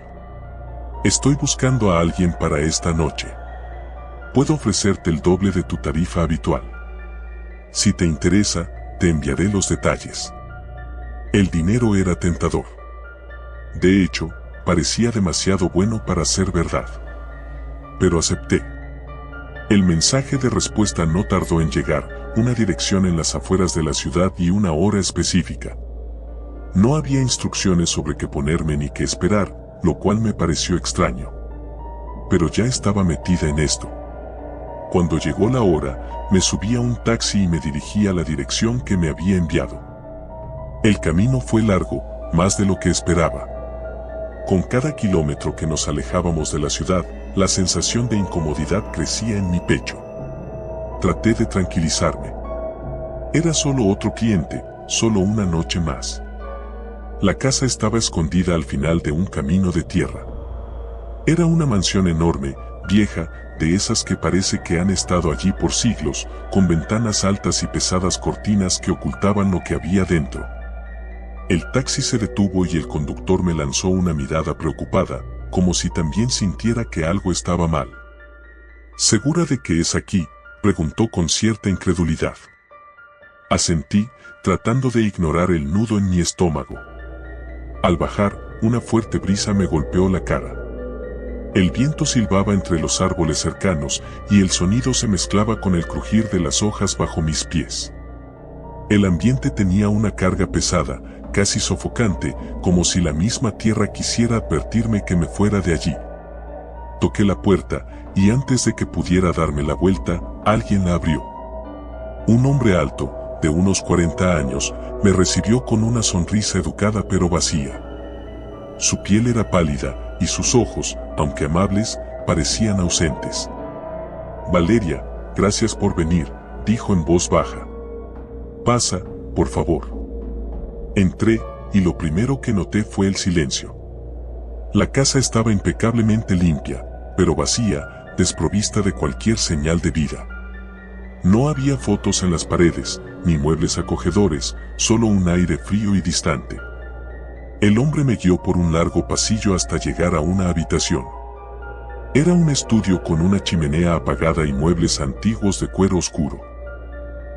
Estoy buscando a alguien para esta noche. Puedo ofrecerte el doble de tu tarifa habitual. Si te interesa, te enviaré los detalles». El dinero era tentador. De hecho, parecía demasiado bueno para ser verdad. Pero acepté. El mensaje de respuesta no tardó en llegar, una dirección en las afueras de la ciudad y una hora específica. No había instrucciones sobre qué ponerme ni qué esperar, lo cual me pareció extraño. Pero ya estaba metida en esto. Cuando llegó la hora, me subí a un taxi y me dirigí a la dirección que me había enviado. El camino fue largo, más de lo que esperaba. Con cada kilómetro que nos alejábamos de la ciudad, la sensación de incomodidad crecía en mi pecho. Traté de tranquilizarme. Era solo otro cliente, solo una noche más. La casa estaba escondida al final de un camino de tierra. Era una mansión enorme, vieja, de esas que parece que han estado allí por siglos, con ventanas altas y pesadas cortinas que ocultaban lo que había dentro. El taxi se detuvo y el conductor me lanzó una mirada preocupada, como si también sintiera que algo estaba mal. ¿Segura de que es aquí?, preguntó con cierta incredulidad. Asentí, tratando de ignorar el nudo en mi estómago. Al bajar, una fuerte brisa me golpeó la cara. El viento silbaba entre los árboles cercanos y el sonido se mezclaba con el crujir de las hojas bajo mis pies. El ambiente tenía una carga pesada, casi sofocante, como si la misma tierra quisiera advertirme que me fuera de allí. Toqué la puerta, y antes de que pudiera darme la vuelta, alguien la abrió. Un hombre alto, de unos 40 años, me recibió con una sonrisa educada pero vacía. Su piel era pálida, y sus ojos, aunque amables, parecían ausentes. «Valeria, gracias por venir», dijo en voz baja. «Pasa, por favor». Entré, y lo primero que noté fue el silencio. La casa estaba impecablemente limpia, pero vacía, desprovista de cualquier señal de vida. No había fotos en las paredes, ni muebles acogedores, solo un aire frío y distante. El hombre me guió por un largo pasillo hasta llegar a una habitación. Era un estudio con una chimenea apagada y muebles antiguos de cuero oscuro.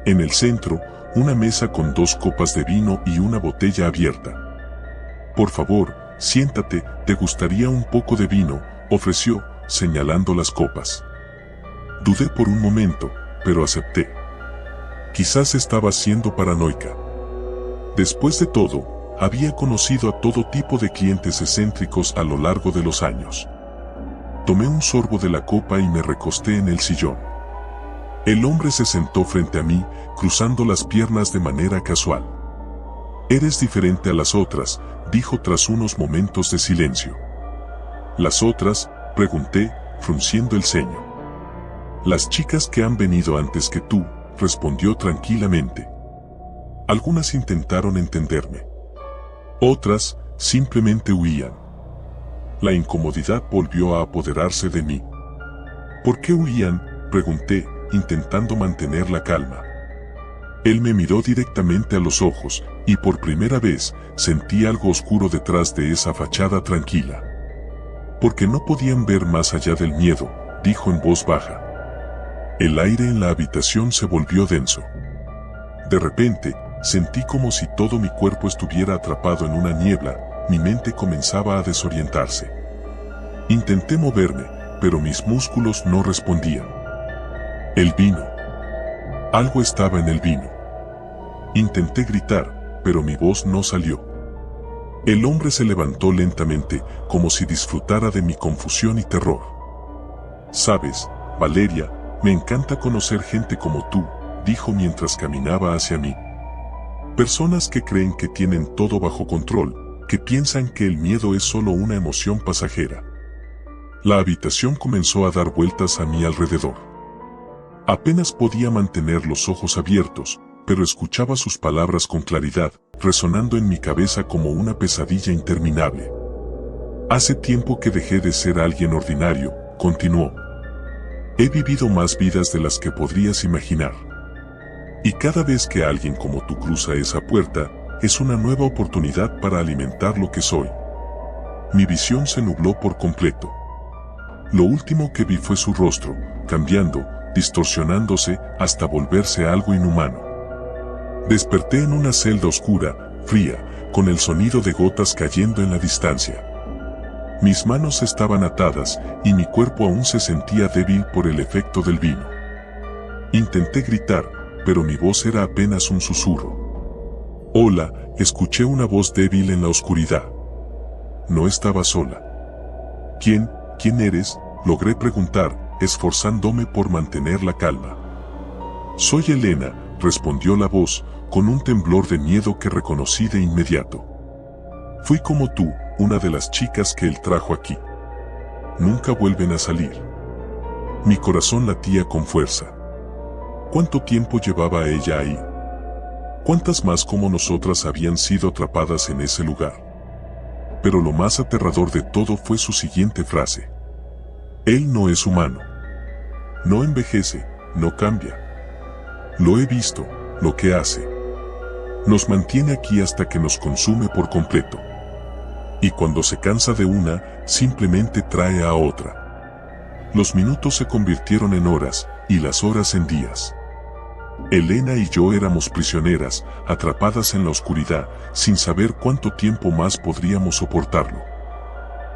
En el centro, una mesa con 2 copas de vino y una botella abierta. «Por favor, siéntate, ¿te gustaría un poco de vino?», ofreció, señalando las copas. Dudé por un momento, pero acepté. Quizás estaba siendo paranoica. Después de todo, había conocido a todo tipo de clientes excéntricos a lo largo de los años. Tomé un sorbo de la copa y me recosté en el sillón. El hombre se sentó frente a mí, cruzando las piernas de manera casual. «Eres diferente a las otras», dijo tras unos momentos de silencio. «¿Las otras?», pregunté, frunciendo el ceño. «Las chicas que han venido antes que tú», respondió tranquilamente. «Algunas intentaron entenderme. Otras, simplemente huían». La incomodidad volvió a apoderarse de mí. «¿Por qué huían?», pregunté, intentando mantener la calma. Él me miró directamente a los ojos, y por primera vez, sentí algo oscuro detrás de esa fachada tranquila. «Porque no podían ver más allá del miedo», dijo en voz baja. El aire en la habitación se volvió denso. De repente, sentí como si todo mi cuerpo estuviera atrapado en una niebla, mi mente comenzaba a desorientarse. Intenté moverme, pero mis músculos no respondían. El vino. Algo estaba en el vino. Intenté gritar, pero mi voz no salió. El hombre se levantó lentamente, como si disfrutara de mi confusión y terror. «Sabes, Valeria, me encanta conocer gente como tú», dijo mientras caminaba hacia mí. «Personas que creen que tienen todo bajo control, que piensan que el miedo es solo una emoción pasajera». La habitación comenzó a dar vueltas a mi alrededor. Apenas podía mantener los ojos abiertos, pero escuchaba sus palabras con claridad, resonando en mi cabeza como una pesadilla interminable. «Hace tiempo que dejé de ser alguien ordinario», continuó. «He vivido más vidas de las que podrías imaginar. Y cada vez que alguien como tú cruza esa puerta, es una nueva oportunidad para alimentar lo que soy». Mi visión se nubló por completo. Lo último que vi fue su rostro, cambiando, distorsionándose, hasta volverse algo inhumano. Desperté en una celda oscura, fría, con el sonido de gotas cayendo en la distancia. Mis manos estaban atadas, y mi cuerpo aún se sentía débil por el efecto del vino. Intenté gritar, pero mi voz era apenas un susurro. «Hola», escuché una voz débil en la oscuridad. No estaba sola. «¿Quién eres?», logré preguntar, esforzándome por mantener la calma. «Soy Elena», respondió la voz, con un temblor de miedo que reconocí de inmediato. «Fui como tú, una de las chicas que él trajo aquí. Nunca vuelven a salir». Mi corazón latía con fuerza. ¿Cuánto tiempo llevaba ella ahí? ¿Cuántas más como nosotras habían sido atrapadas en ese lugar? Pero lo más aterrador de todo fue su siguiente frase. «Él no es humano. No envejece, no cambia. Lo he visto, lo que hace. Nos mantiene aquí hasta que nos consume por completo. Y cuando se cansa de una, simplemente trae a otra». Los minutos se convirtieron en horas, y las horas en días. Elena y yo éramos prisioneras, atrapadas en la oscuridad, sin saber cuánto tiempo más podríamos soportarlo.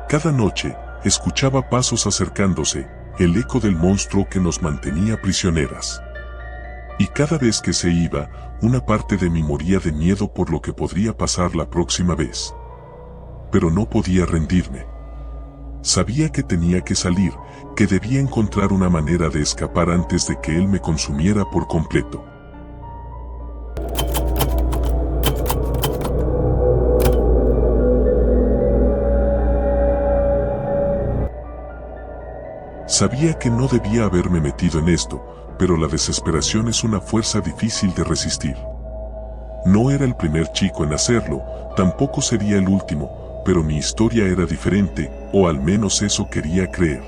Cada noche, escuchaba pasos acercándose, el eco del monstruo que nos mantenía prisioneras. Y cada vez que se iba, una parte de mí moría de miedo por lo que podría pasar la próxima vez. Pero no podía rendirme. Sabía que tenía que salir, que debía encontrar una manera de escapar antes de que él me consumiera por completo. Sabía que no debía haberme metido en esto, pero la desesperación es una fuerza difícil de resistir. No era el primer chico en hacerlo, tampoco sería el último, pero mi historia era diferente, o al menos eso quería creer.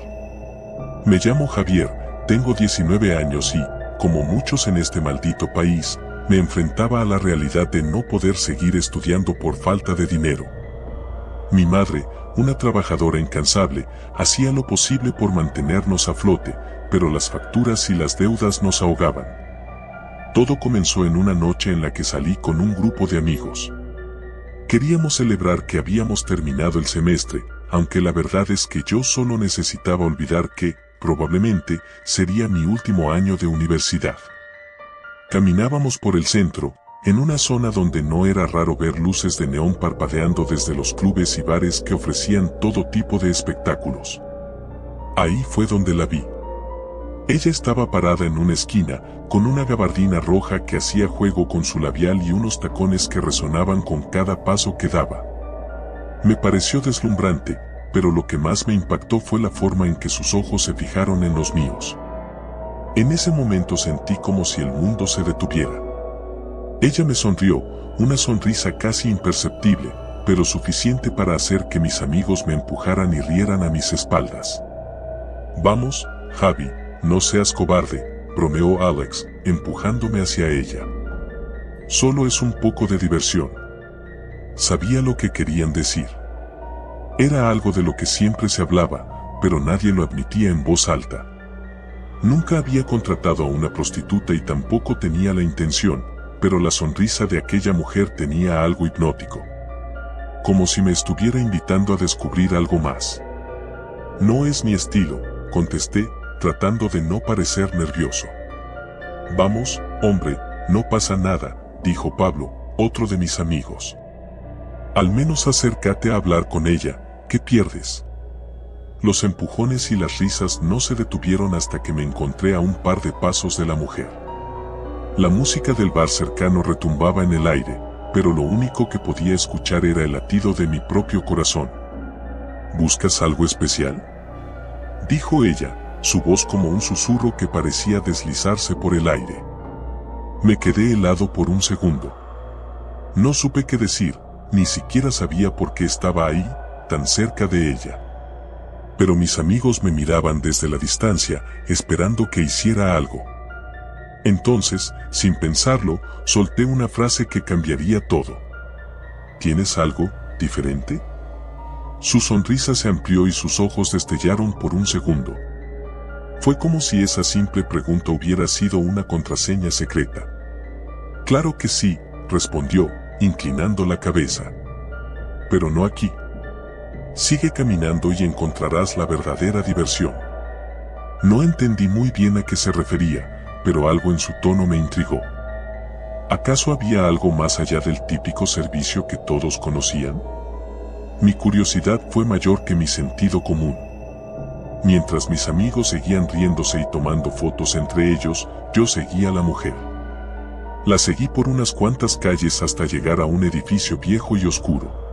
Me llamo Javier, tengo 19 años y, como muchos en este maldito país, me enfrentaba a la realidad de no poder seguir estudiando por falta de dinero. Mi madre, una trabajadora incansable, hacía lo posible por mantenernos a flote, pero las facturas y las deudas nos ahogaban. Todo comenzó en una noche en la que salí con un grupo de amigos. Queríamos celebrar que habíamos terminado el semestre, aunque la verdad es que yo solo necesitaba olvidar que, probablemente, sería mi último año de universidad. Caminábamos por el centro, en una zona donde no era raro ver luces de neón parpadeando desde los clubes y bares que ofrecían todo tipo de espectáculos. Ahí fue donde la vi. Ella estaba parada en una esquina, con una gabardina roja que hacía juego con su labial y unos tacones que resonaban con cada paso que daba. Me pareció deslumbrante, pero lo que más me impactó fue la forma en que sus ojos se fijaron en los míos. En ese momento sentí como si el mundo se detuviera. Ella me sonrió, una sonrisa casi imperceptible, pero suficiente para hacer que mis amigos me empujaran y rieran a mis espaldas. «Vamos, Javi, no seas cobarde», bromeó Alex, empujándome hacia ella. «Solo es un poco de diversión». Sabía lo que querían decir. Era algo de lo que siempre se hablaba, pero nadie lo admitía en voz alta. Nunca había contratado a una prostituta y tampoco tenía la intención, pero la sonrisa de aquella mujer tenía algo hipnótico. Como si me estuviera invitando a descubrir algo más. «No es mi estilo», contesté, tratando de no parecer nervioso. «Vamos, hombre, no pasa nada», dijo Pablo, otro de mis amigos. «Al menos acércate a hablar con ella, ¿qué pierdes?». Los empujones y las risas no se detuvieron hasta que me encontré a un par de pasos de la mujer. La música del bar cercano retumbaba en el aire, pero lo único que podía escuchar era el latido de mi propio corazón. «¿Buscas algo especial?», dijo ella, su voz como un susurro que parecía deslizarse por el aire. Me quedé helado por un segundo. No supe qué decir, ni siquiera sabía por qué estaba ahí, tan cerca de ella. Pero mis amigos me miraban desde la distancia, esperando que hiciera algo. Entonces, sin pensarlo, solté una frase que cambiaría todo. «¿Tienes algo diferente?». Su sonrisa se amplió y sus ojos destellaron por un segundo. Fue como si esa simple pregunta hubiera sido una contraseña secreta. «Claro que sí», respondió, inclinando la cabeza. «Pero no aquí. Sigue caminando y encontrarás la verdadera diversión». No entendí muy bien a qué se refería, pero algo en su tono me intrigó. ¿Acaso había algo más allá del típico servicio que todos conocían? Mi curiosidad fue mayor que mi sentido común. Mientras mis amigos seguían riéndose y tomando fotos entre ellos, yo seguía a la mujer. La seguí por unas cuantas calles hasta llegar a un edificio viejo y oscuro.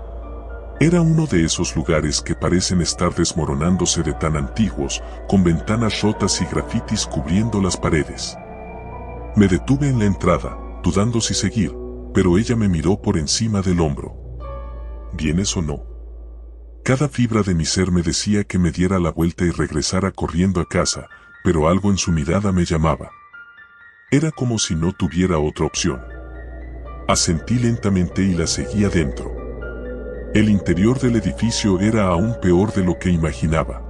Era uno de esos lugares que parecen estar desmoronándose de tan antiguos, con ventanas rotas y grafitis cubriendo las paredes. Me detuve en la entrada, dudando si seguir, pero ella me miró por encima del hombro. ¿Vienes o no? Cada fibra de mi ser me decía que me diera la vuelta y regresara corriendo a casa, pero algo en su mirada me llamaba. Era como si no tuviera otra opción. Asentí lentamente y la seguí adentro. El interior del edificio era aún peor de lo que imaginaba.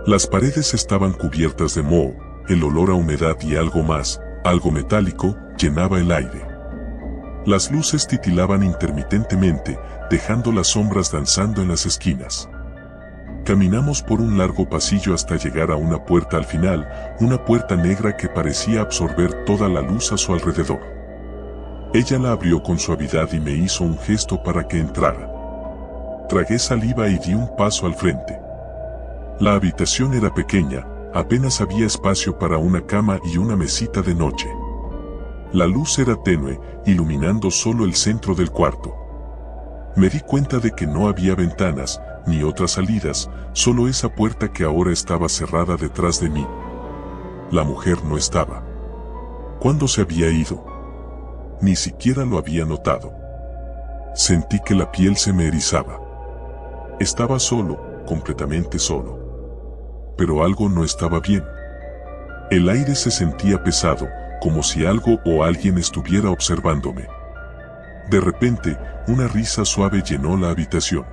Las paredes estaban cubiertas de moho, el olor a humedad y algo más, algo metálico, llenaba el aire. Las luces titilaban intermitentemente, dejando las sombras danzando en las esquinas. Caminamos por un largo pasillo hasta llegar a una puerta al final, una puerta negra que parecía absorber toda la luz a su alrededor. Ella la abrió con suavidad y me hizo un gesto para que entrara. Tragué saliva y di un paso al frente. La habitación era pequeña, apenas había espacio para una cama y una mesita de noche. La luz era tenue, iluminando solo el centro del cuarto. Me di cuenta de que no había ventanas, ni otras salidas, solo esa puerta que ahora estaba cerrada detrás de mí. La mujer no estaba. ¿Cuándo se había ido? Ni siquiera lo había notado. Sentí que la piel se me erizaba. Estaba solo, completamente solo. Pero algo no estaba bien. El aire se sentía pesado, como si algo o alguien estuviera observándome. De repente, una risa suave llenó la habitación.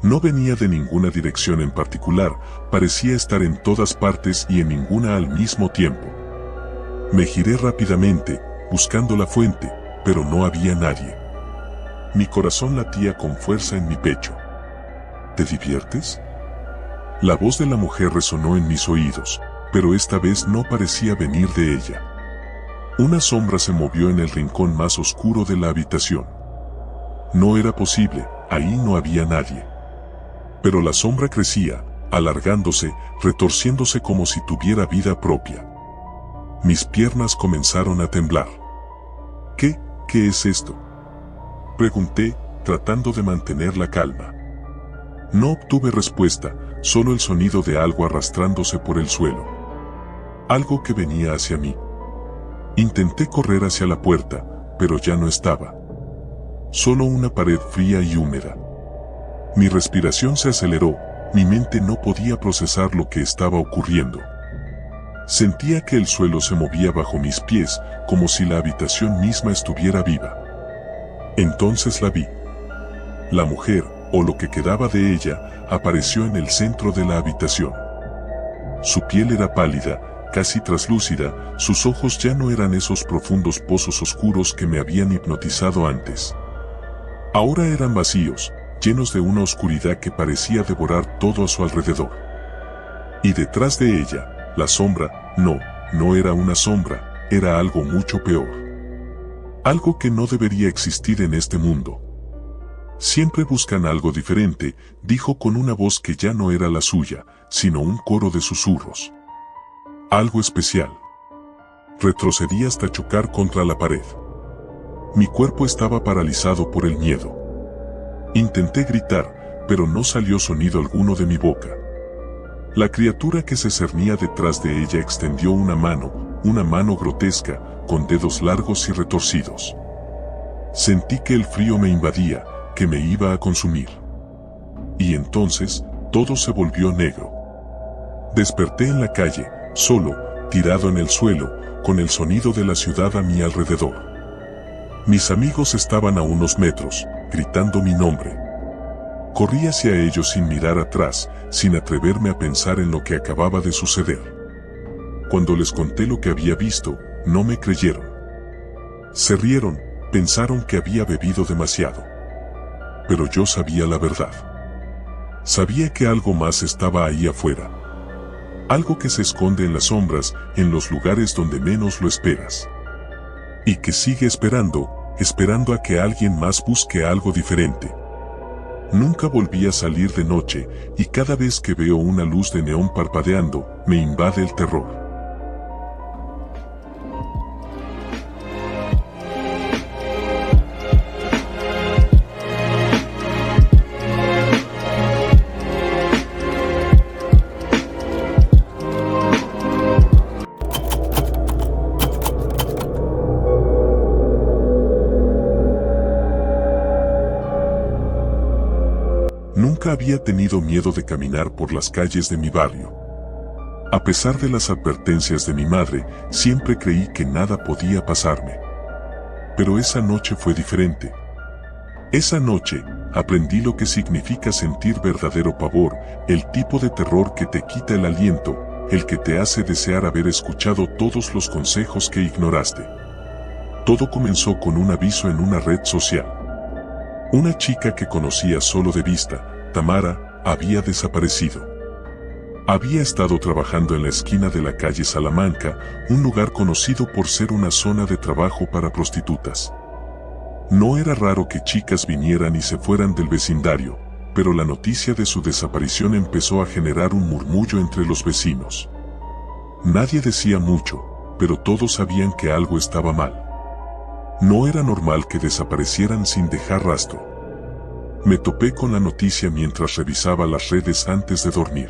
No venía de ninguna dirección en particular, parecía estar en todas partes y en ninguna al mismo tiempo. Me giré rápidamente, buscando la fuente, pero no había nadie. Mi corazón latía con fuerza en mi pecho. ¿Te diviertes? La voz de la mujer resonó en mis oídos, pero esta vez no parecía venir de ella. Una sombra se movió en el rincón más oscuro de la habitación. No era posible, ahí no había nadie. Pero la sombra crecía, alargándose, retorciéndose como si tuviera vida propia. Mis piernas comenzaron a temblar. ¿Qué es esto?, pregunté, tratando de mantener la calma. No obtuve respuesta, solo el sonido de algo arrastrándose por el suelo. Algo que venía hacia mí. Intenté correr hacia la puerta, pero ya no estaba. Solo una pared fría y húmeda. Mi respiración se aceleró, mi mente no podía procesar lo que estaba ocurriendo. Sentía que el suelo se movía bajo mis pies, como si la habitación misma estuviera viva. Entonces la vi. La mujer, o lo que quedaba de ella, apareció en el centro de la habitación. Su piel era pálida, casi traslúcida, sus ojos ya no eran esos profundos pozos oscuros que me habían hipnotizado antes. Ahora eran vacíos, llenos de una oscuridad que parecía devorar todo a su alrededor. Y detrás de ella, la sombra, no era una sombra, era algo mucho peor. Algo que no debería existir en este mundo. Siempre buscan algo diferente, dijo con una voz que ya no era la suya, sino un coro de susurros. Algo especial. Retrocedí hasta chocar contra la pared. Mi cuerpo estaba paralizado por el miedo. Intenté gritar, pero no salió sonido alguno de mi boca. La criatura que se cernía detrás de ella extendió una mano grotesca, con dedos largos y retorcidos. Sentí que el frío me invadía, que me iba a consumir. Y entonces, todo se volvió negro. Desperté en la calle, solo, tirado en el suelo, con el sonido de la ciudad a mi alrededor. Mis amigos estaban a unos metros, gritando mi nombre. Corrí hacia ellos sin mirar atrás, sin atreverme a pensar en lo que acababa de suceder. Cuando les conté lo que había visto, no me creyeron. Se rieron, pensaron que había bebido demasiado. Pero yo sabía la verdad. Sabía que algo más estaba ahí afuera. Algo que se esconde en las sombras, en los lugares donde menos lo esperas. Y que sigue esperando a que alguien más busque algo diferente. Nunca volví a salir de noche, y cada vez que veo una luz de neón parpadeando, me invade el terror. Nunca había tenido miedo de caminar por las calles de mi barrio. A pesar de las advertencias de mi madre, siempre creí que nada podía pasarme. Pero esa noche fue diferente. Esa noche, aprendí lo que significa sentir verdadero pavor, el tipo de terror que te quita el aliento, el que te hace desear haber escuchado todos los consejos que ignoraste. Todo comenzó con un aviso en una red social. Una chica que conocía solo de vista, Tamara, había desaparecido. Había estado trabajando en la esquina de la calle Salamanca, un lugar conocido por ser una zona de trabajo para prostitutas. No era raro que chicas vinieran y se fueran del vecindario, pero la noticia de su desaparición empezó a generar un murmullo entre los vecinos. Nadie decía mucho, pero todos sabían que algo estaba mal. No era normal que desaparecieran sin dejar rastro. Me topé con la noticia mientras revisaba las redes antes de dormir.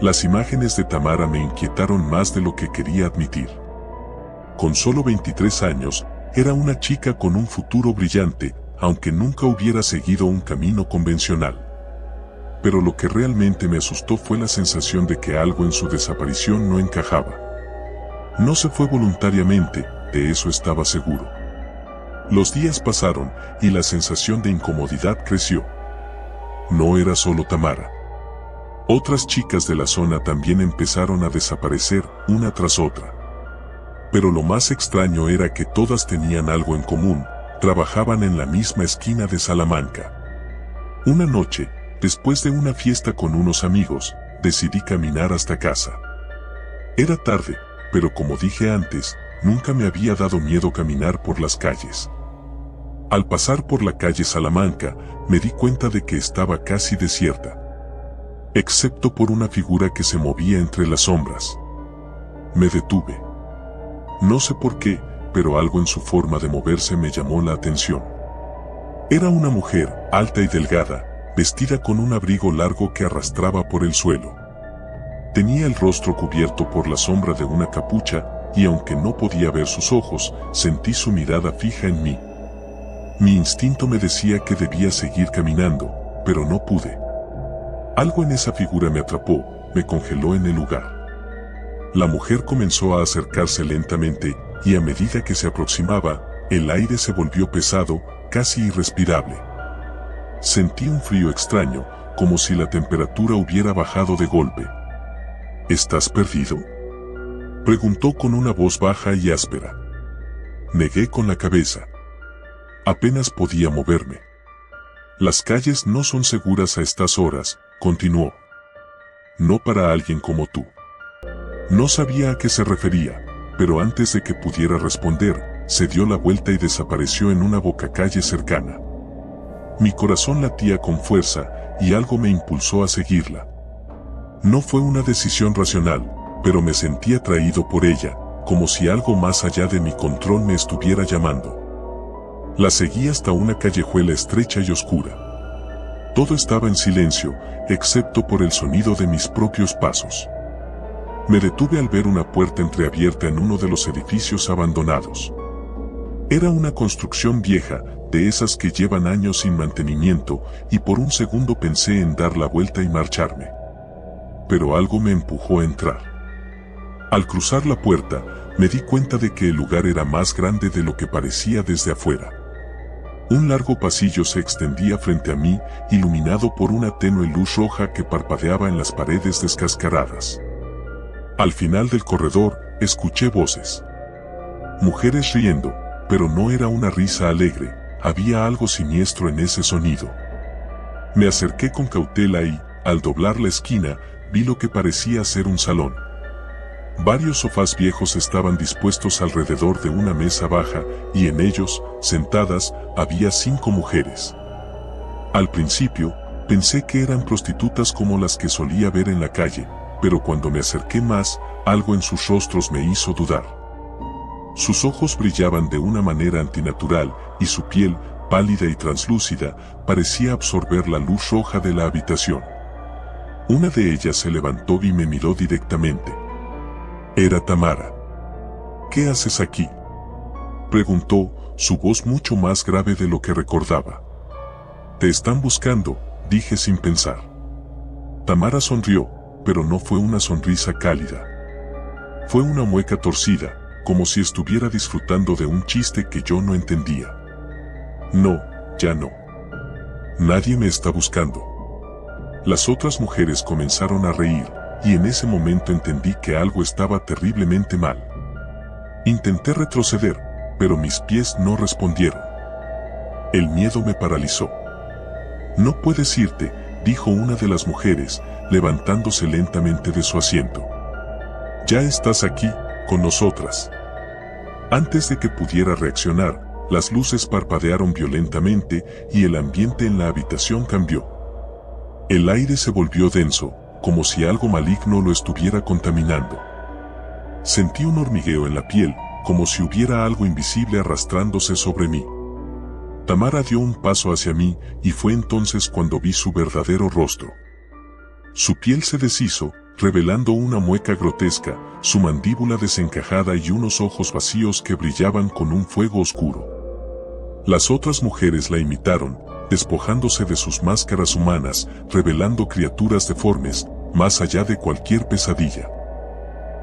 Las imágenes de Tamara me inquietaron más de lo que quería admitir. Con solo 23 años, era una chica con un futuro brillante, aunque nunca hubiera seguido un camino convencional. Pero lo que realmente me asustó fue la sensación de que algo en su desaparición no encajaba. No se fue voluntariamente, de eso estaba seguro. Los días pasaron, y la sensación de incomodidad creció. No era solo Tamara. Otras chicas de la zona también empezaron a desaparecer, una tras otra. Pero lo más extraño era que todas tenían algo en común, trabajaban en la misma esquina de Salamanca. Una noche, después de una fiesta con unos amigos, decidí caminar hasta casa. Era tarde, pero como dije antes, nunca me había dado miedo caminar por las calles. Al pasar por la calle Salamanca, me di cuenta de que estaba casi desierta, excepto por una figura que se movía entre las sombras. Me detuve. No sé por qué, pero algo en su forma de moverse me llamó la atención. Era una mujer, alta y delgada, vestida con un abrigo largo que arrastraba por el suelo. Tenía el rostro cubierto por la sombra de una capucha, y aunque no podía ver sus ojos, sentí su mirada fija en mí. Mi instinto me decía que debía seguir caminando, pero no pude. Algo en esa figura me atrapó, me congeló en el lugar. La mujer comenzó a acercarse lentamente, y a medida que se aproximaba, el aire se volvió pesado, casi irrespirable. Sentí un frío extraño, como si la temperatura hubiera bajado de golpe. ¿Estás perdido?, preguntó con una voz baja y áspera. Negué con la cabeza. Apenas podía moverme. Las calles no son seguras a estas horas, continuó. No para alguien como tú. No sabía a qué se refería, pero antes de que pudiera responder, se dio la vuelta y desapareció en una bocacalle cercana. Mi corazón latía con fuerza, y algo me impulsó a seguirla. No fue una decisión racional, pero me sentí atraído por ella, como si algo más allá de mi control me estuviera llamando. La seguí hasta una callejuela estrecha y oscura. Todo estaba en silencio, excepto por el sonido de mis propios pasos. Me detuve al ver una puerta entreabierta en uno de los edificios abandonados. Era una construcción vieja, de esas que llevan años sin mantenimiento, y por un segundo pensé en dar la vuelta y marcharme. Pero algo me empujó a entrar. Al cruzar la puerta, me di cuenta de que el lugar era más grande de lo que parecía desde afuera. Un largo pasillo se extendía frente a mí, iluminado por una tenue luz roja que parpadeaba en las paredes descascaradas. Al final del corredor, escuché voces. Mujeres riendo, pero no era una risa alegre, había algo siniestro en ese sonido. Me acerqué con cautela y, al doblar la esquina, vi lo que parecía ser un salón. Varios sofás viejos estaban dispuestos alrededor de una mesa baja, y en ellos, sentadas, había 5 mujeres. Al principio, pensé que eran prostitutas como las que solía ver en la calle, pero cuando me acerqué más, algo en sus rostros me hizo dudar. Sus ojos brillaban de una manera antinatural, y su piel, pálida y translúcida, parecía absorber la luz roja de la habitación. Una de ellas se levantó y me miró directamente. Era Tamara. ¿Qué haces aquí?, preguntó, su voz mucho más grave de lo que recordaba. Te están buscando, dije sin pensar. Tamara sonrió, pero no fue una sonrisa cálida. Fue una mueca torcida, como si estuviera disfrutando de un chiste que yo no entendía. No, ya no. Nadie me está buscando. Las otras mujeres comenzaron a reír, y en ese momento entendí que algo estaba terriblemente mal. Intenté retroceder, pero mis pies no respondieron. El miedo me paralizó. No puedes irte, dijo una de las mujeres, levantándose lentamente de su asiento. Ya estás aquí, con nosotras. Antes de que pudiera reaccionar, las luces parpadearon violentamente y el ambiente en la habitación cambió. El aire se volvió denso, como si algo maligno lo estuviera contaminando. Sentí un hormigueo en la piel, como si hubiera algo invisible arrastrándose sobre mí. Tamara dio un paso hacia mí y fue entonces cuando vi su verdadero rostro. Su piel se deshizo, revelando una mueca grotesca, su mandíbula desencajada y unos ojos vacíos que brillaban con un fuego oscuro. Las otras mujeres la imitaron, despojándose de sus máscaras humanas, revelando criaturas deformes, más allá de cualquier pesadilla.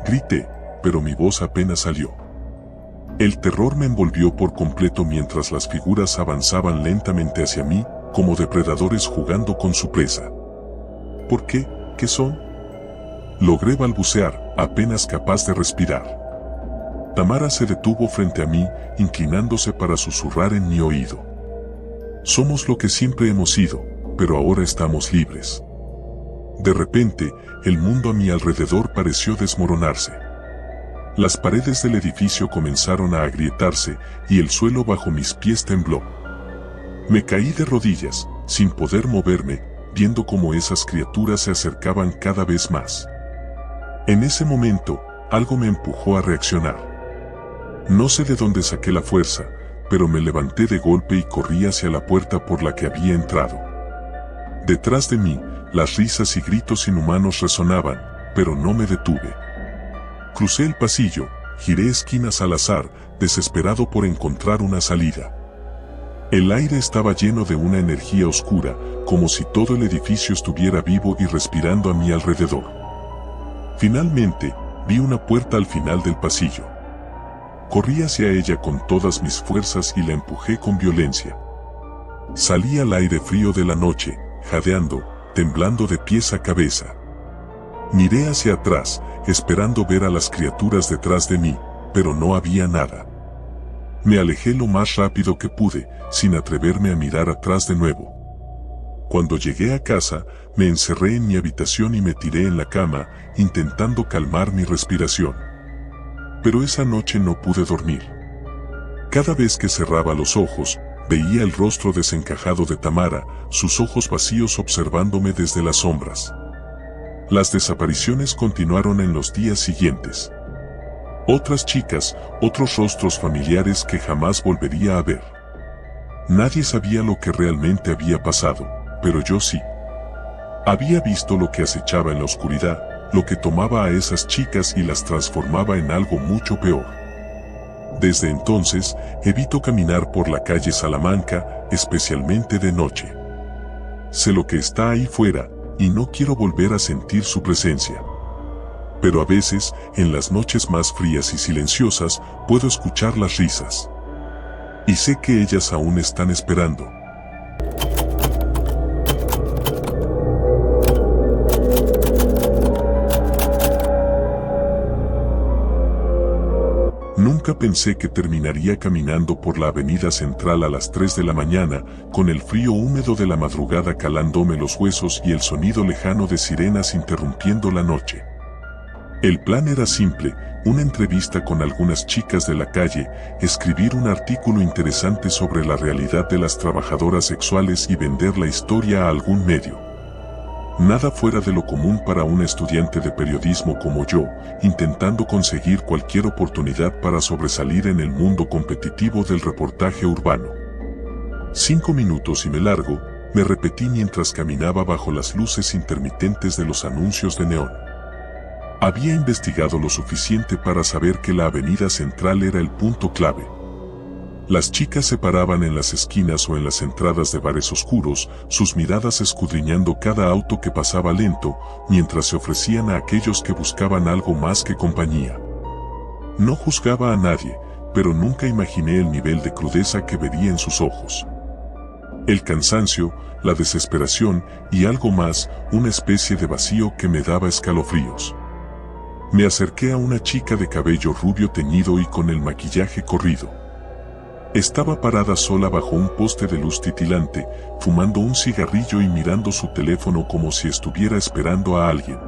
Grité, pero mi voz apenas salió. El terror me envolvió por completo mientras las figuras avanzaban lentamente hacia mí, como depredadores jugando con su presa. ¿Por qué? ¿Qué son? Logré balbucear, apenas capaz de respirar. Tamara se detuvo frente a mí, inclinándose para susurrar en mi oído. Somos lo que siempre hemos sido, pero ahora estamos libres. De repente, el mundo a mi alrededor pareció desmoronarse. Las paredes del edificio comenzaron a agrietarse y el suelo bajo mis pies tembló. Me caí de rodillas, sin poder moverme, viendo cómo esas criaturas se acercaban cada vez más. En ese momento, algo me empujó a reaccionar. No sé de dónde saqué la fuerza, pero me levanté de golpe y corrí hacia la puerta por la que había entrado. Detrás de mí, las risas y gritos inhumanos resonaban, pero no me detuve. Crucé el pasillo, giré esquinas al azar, desesperado por encontrar una salida. El aire estaba lleno de una energía oscura, como si todo el edificio estuviera vivo y respirando a mi alrededor. Finalmente, vi una puerta al final del pasillo. Corrí hacia ella con todas mis fuerzas y la empujé con violencia. Salí al aire frío de la noche, jadeando, temblando de pies a cabeza. Miré hacia atrás, esperando ver a las criaturas detrás de mí, pero no había nada. Me alejé lo más rápido que pude, sin atreverme a mirar atrás de nuevo. Cuando llegué a casa, me encerré en mi habitación y me tiré en la cama, intentando calmar mi respiración. Pero esa noche no pude dormir. Cada vez que cerraba los ojos, veía el rostro desencajado de Tamara, sus ojos vacíos observándome desde las sombras. Las desapariciones continuaron en los días siguientes. Otras chicas, otros rostros familiares que jamás volvería a ver. Nadie sabía lo que realmente había pasado, pero yo sí. Había visto lo que acechaba en la oscuridad, lo que tomaba a esas chicas y las transformaba en algo mucho peor. Desde entonces, evito caminar por la calle Salamanca, especialmente de noche. Sé lo que está ahí fuera, y no quiero volver a sentir su presencia. Pero a veces, en las noches más frías y silenciosas, puedo escuchar las risas. Y sé que ellas aún están esperando. Nunca pensé que terminaría caminando por la avenida central a las 3 de la mañana, con el frío húmedo de la madrugada calándome los huesos y el sonido lejano de sirenas interrumpiendo la noche. El plan era simple, una entrevista con algunas chicas de la calle, escribir un artículo interesante sobre la realidad de las trabajadoras sexuales y vender la historia a algún medio. Nada fuera de lo común para un estudiante de periodismo como yo, intentando conseguir cualquier oportunidad para sobresalir en el mundo competitivo del reportaje urbano. 5 minutos y me largo, me repetí mientras caminaba bajo las luces intermitentes de los anuncios de neón. Había investigado lo suficiente para saber que la avenida central era el punto clave. Las chicas se paraban en las esquinas o en las entradas de bares oscuros, sus miradas escudriñando cada auto que pasaba lento, mientras se ofrecían a aquellos que buscaban algo más que compañía. No juzgaba a nadie, pero nunca imaginé el nivel de crudeza que vería en sus ojos. El cansancio, la desesperación y algo más, una especie de vacío que me daba escalofríos. Me acerqué a una chica de cabello rubio teñido y con el maquillaje corrido. Estaba parada sola bajo un poste de luz titilante, fumando un cigarrillo y mirando su teléfono como si estuviera esperando a alguien.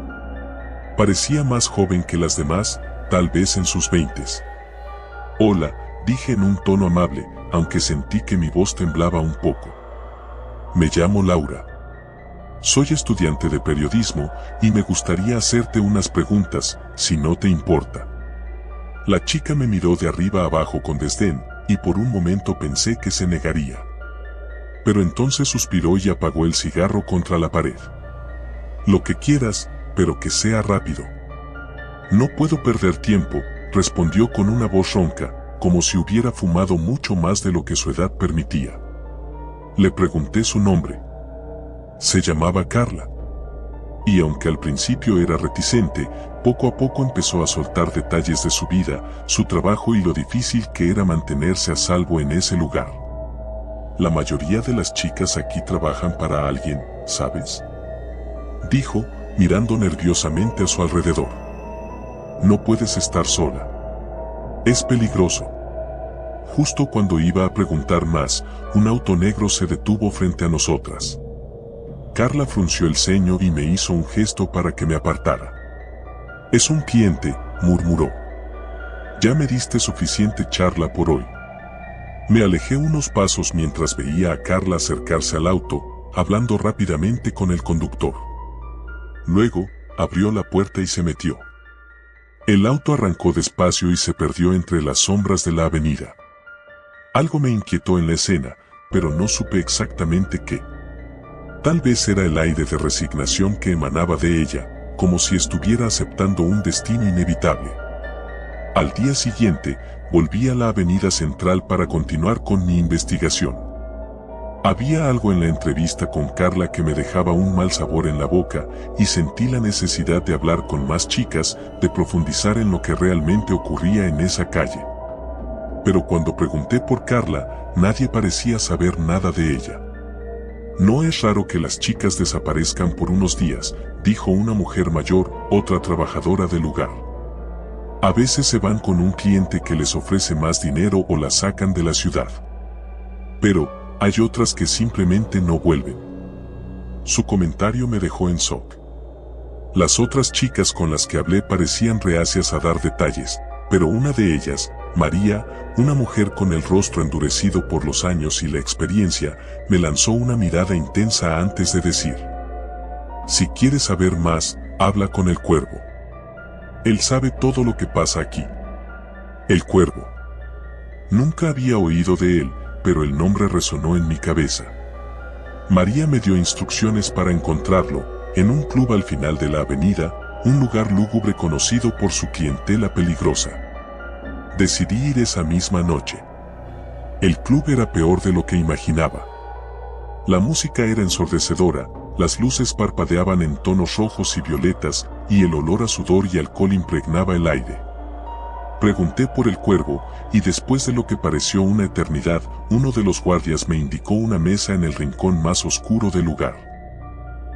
Parecía más joven que las demás, tal vez en sus 20s. Hola, dije en un tono amable, aunque sentí que mi voz temblaba un poco. Me llamo Laura. Soy estudiante de periodismo y me gustaría hacerte unas preguntas, si no te importa. La chica me miró de arriba a abajo con desdén, y por un momento pensé que se negaría. Pero entonces suspiró y apagó el cigarro contra la pared. Lo que quieras, pero que sea rápido. No puedo perder tiempo, respondió con una voz ronca, como si hubiera fumado mucho más de lo que su edad permitía. Le pregunté su nombre. Se llamaba Carla. Y aunque al principio era reticente, poco a poco empezó a soltar detalles de su vida, su trabajo y lo difícil que era mantenerse a salvo en ese lugar. La mayoría de las chicas aquí trabajan para alguien, ¿sabes?, dijo, mirando nerviosamente a su alrededor. No puedes estar sola. Es peligroso. Justo cuando iba a preguntar más, un auto negro se detuvo frente a nosotras. Carla frunció el ceño y me hizo un gesto para que me apartara. Es un cliente, murmuró. Ya me diste suficiente charla por hoy. Me alejé unos pasos mientras veía a Carla acercarse al auto, hablando rápidamente con el conductor. Luego, abrió la puerta y se metió. El auto arrancó despacio y se perdió entre las sombras de la avenida. Algo me inquietó en la escena, pero no supe exactamente qué. Tal vez era el aire de resignación que emanaba de ella, como si estuviera aceptando un destino inevitable. Al día siguiente, volví a la avenida central para continuar con mi investigación. Había algo en la entrevista con Carla que me dejaba un mal sabor en la boca y sentí la necesidad de hablar con más chicas, de profundizar en lo que realmente ocurría en esa calle. Pero cuando pregunté por Carla, nadie parecía saber nada de ella. No es raro que las chicas desaparezcan por unos días, dijo una mujer mayor, otra trabajadora del lugar. A veces se van con un cliente que les ofrece más dinero o la sacan de la ciudad. Pero, hay otras que simplemente no vuelven. Su comentario me dejó en shock. Las otras chicas con las que hablé parecían reacias a dar detalles, pero una de ellas, María, una mujer con el rostro endurecido por los años y la experiencia, me lanzó una mirada intensa antes de decir: si quieres saber más, habla con el Cuervo. Él sabe todo lo que pasa aquí. El Cuervo. Nunca había oído de él, pero el nombre resonó en mi cabeza. María me dio instrucciones para encontrarlo, en un club al final de la avenida, un lugar lúgubre conocido por su clientela peligrosa. Decidí ir esa misma noche. El club era peor de lo que imaginaba. La música era ensordecedora, las luces parpadeaban en tonos rojos y violetas, y el olor a sudor y alcohol impregnaba el aire. Pregunté por el Cuervo, y después de lo que pareció una eternidad, uno de los guardias me indicó una mesa en el rincón más oscuro del lugar.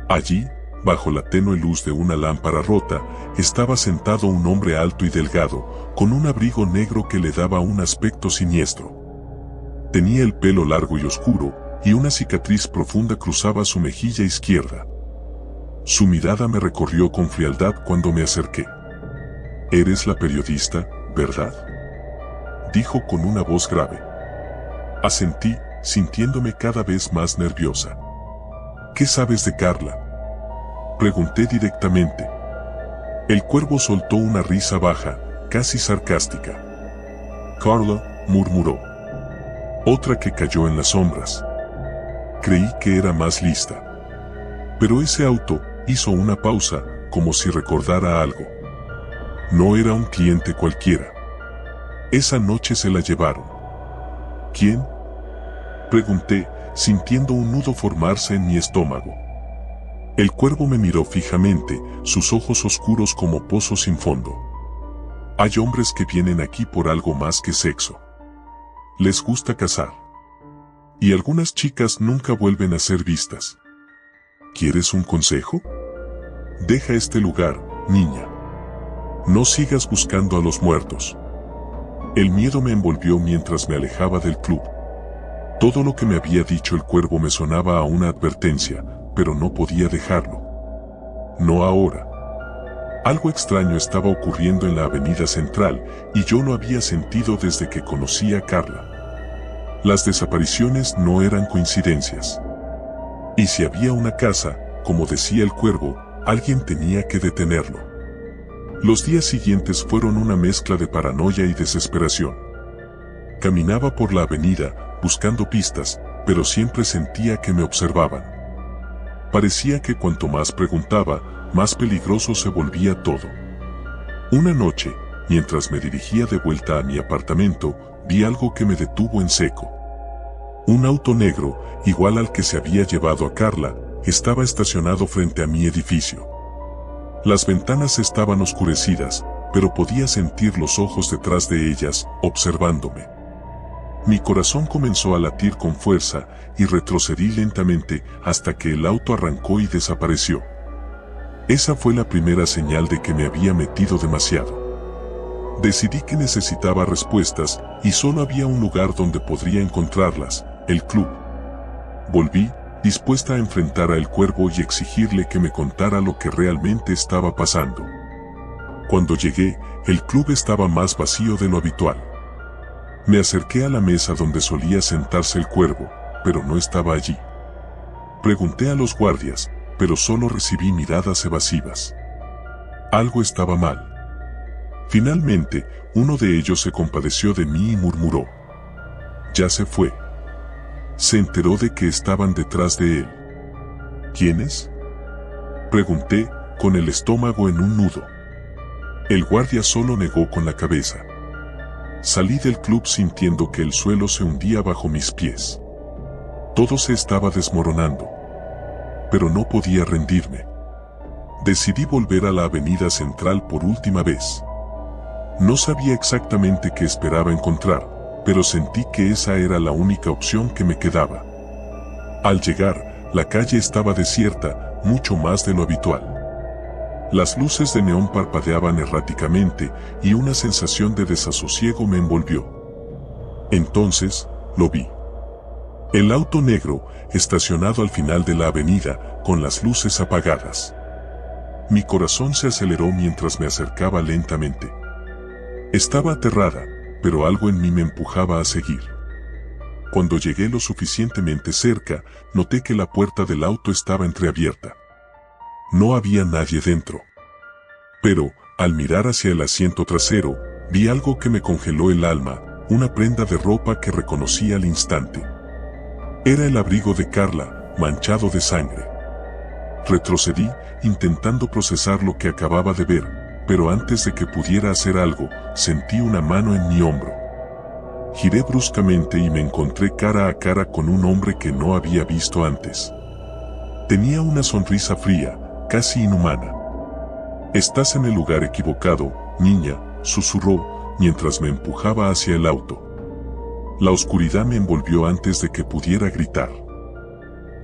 Allí, bajo la tenue luz de una lámpara rota, estaba sentado un hombre alto y delgado, con un abrigo negro que le daba un aspecto siniestro. Tenía el pelo largo y oscuro, y una cicatriz profunda cruzaba su mejilla izquierda. Su mirada me recorrió con frialdad cuando me acerqué. «Eres la periodista, ¿verdad?», dijo con una voz grave. Asentí, sintiéndome cada vez más nerviosa. «¿Qué sabes de Carla?», pregunté directamente. El Cuervo soltó una risa baja, casi sarcástica. «Carla», murmuró. «Otra que cayó en las sombras. Creí que era más lista». Pero ese auto hizo una pausa, como si recordara algo. No era un cliente cualquiera. Esa noche se la llevaron. ¿Quién?, pregunté, sintiendo un nudo formarse en mi estómago. El Cuervo me miró fijamente, sus ojos oscuros como pozos sin fondo. Hay hombres que vienen aquí por algo más que sexo. Les gusta cazar. Y algunas chicas nunca vuelven a ser vistas. ¿Quieres un consejo? Deja este lugar, niña. No sigas buscando a los muertos. El miedo me envolvió mientras me alejaba del club. Todo lo que me había dicho el cuervo me sonaba a una advertencia, pero no podía dejarlo. No ahora. Algo extraño estaba ocurriendo en la avenida central, y yo lo había sentido desde que conocí a Carla. Las desapariciones no eran coincidencias. Y si había una casa, como decía el cuervo, alguien tenía que detenerlo. Los días siguientes fueron una mezcla de paranoia y desesperación. Caminaba por la avenida, buscando pistas, pero siempre sentía que me observaban. Parecía que cuanto más preguntaba, más peligroso se volvía todo. Una noche, mientras me dirigía de vuelta a mi apartamento, vi algo que me detuvo en seco. Un auto negro, igual al que se había llevado a Carla, estaba estacionado frente a mi edificio. Las ventanas estaban oscurecidas, pero podía sentir los ojos detrás de ellas, observándome. Mi corazón comenzó a latir con fuerza y retrocedí lentamente hasta que el auto arrancó y desapareció. Esa fue la primera señal de que me había metido demasiado. Decidí que necesitaba respuestas y solo había un lugar donde podría encontrarlas, el club. Volví, dispuesta a enfrentar a el cuervo y exigirle que me contara lo que realmente estaba pasando. Cuando llegué, el club estaba más vacío de lo habitual. Me acerqué a la mesa donde solía sentarse el cuervo, pero no estaba allí. Pregunté a los guardias, pero solo recibí miradas evasivas. Algo estaba mal. Finalmente, uno de ellos se compadeció de mí y murmuró: «Ya se fue». Se enteró de que estaban detrás de él. ¿Quiénes?, pregunté, con el estómago en un nudo. El guardia solo negó con la cabeza. Salí del club sintiendo que el suelo se hundía bajo mis pies. Todo se estaba desmoronando. Pero no podía rendirme. Decidí volver a la avenida central por última vez. No sabía exactamente qué esperaba encontrar, pero sentí que esa era la única opción que me quedaba. Al llegar, la calle estaba desierta, mucho más de lo habitual. Las luces de neón parpadeaban erráticamente y una sensación de desasosiego me envolvió. Entonces, lo vi. El auto negro, estacionado al final de la avenida, con las luces apagadas. Mi corazón se aceleró mientras me acercaba lentamente. Estaba aterrada, pero algo en mí me empujaba a seguir. Cuando llegué lo suficientemente cerca, noté que la puerta del auto estaba entreabierta. No había nadie dentro. Pero, al mirar hacia el asiento trasero, vi algo que me congeló el alma, una prenda de ropa que reconocí al instante. Era el abrigo de Carla, manchado de sangre. Retrocedí, intentando procesar lo que acababa de ver, pero antes de que pudiera hacer algo, sentí una mano en mi hombro. Giré bruscamente y me encontré cara a cara con un hombre que no había visto antes. Tenía una sonrisa fría, casi inhumana. «Estás en el lugar equivocado, niña», susurró, mientras me empujaba hacia el auto. La oscuridad me envolvió antes de que pudiera gritar.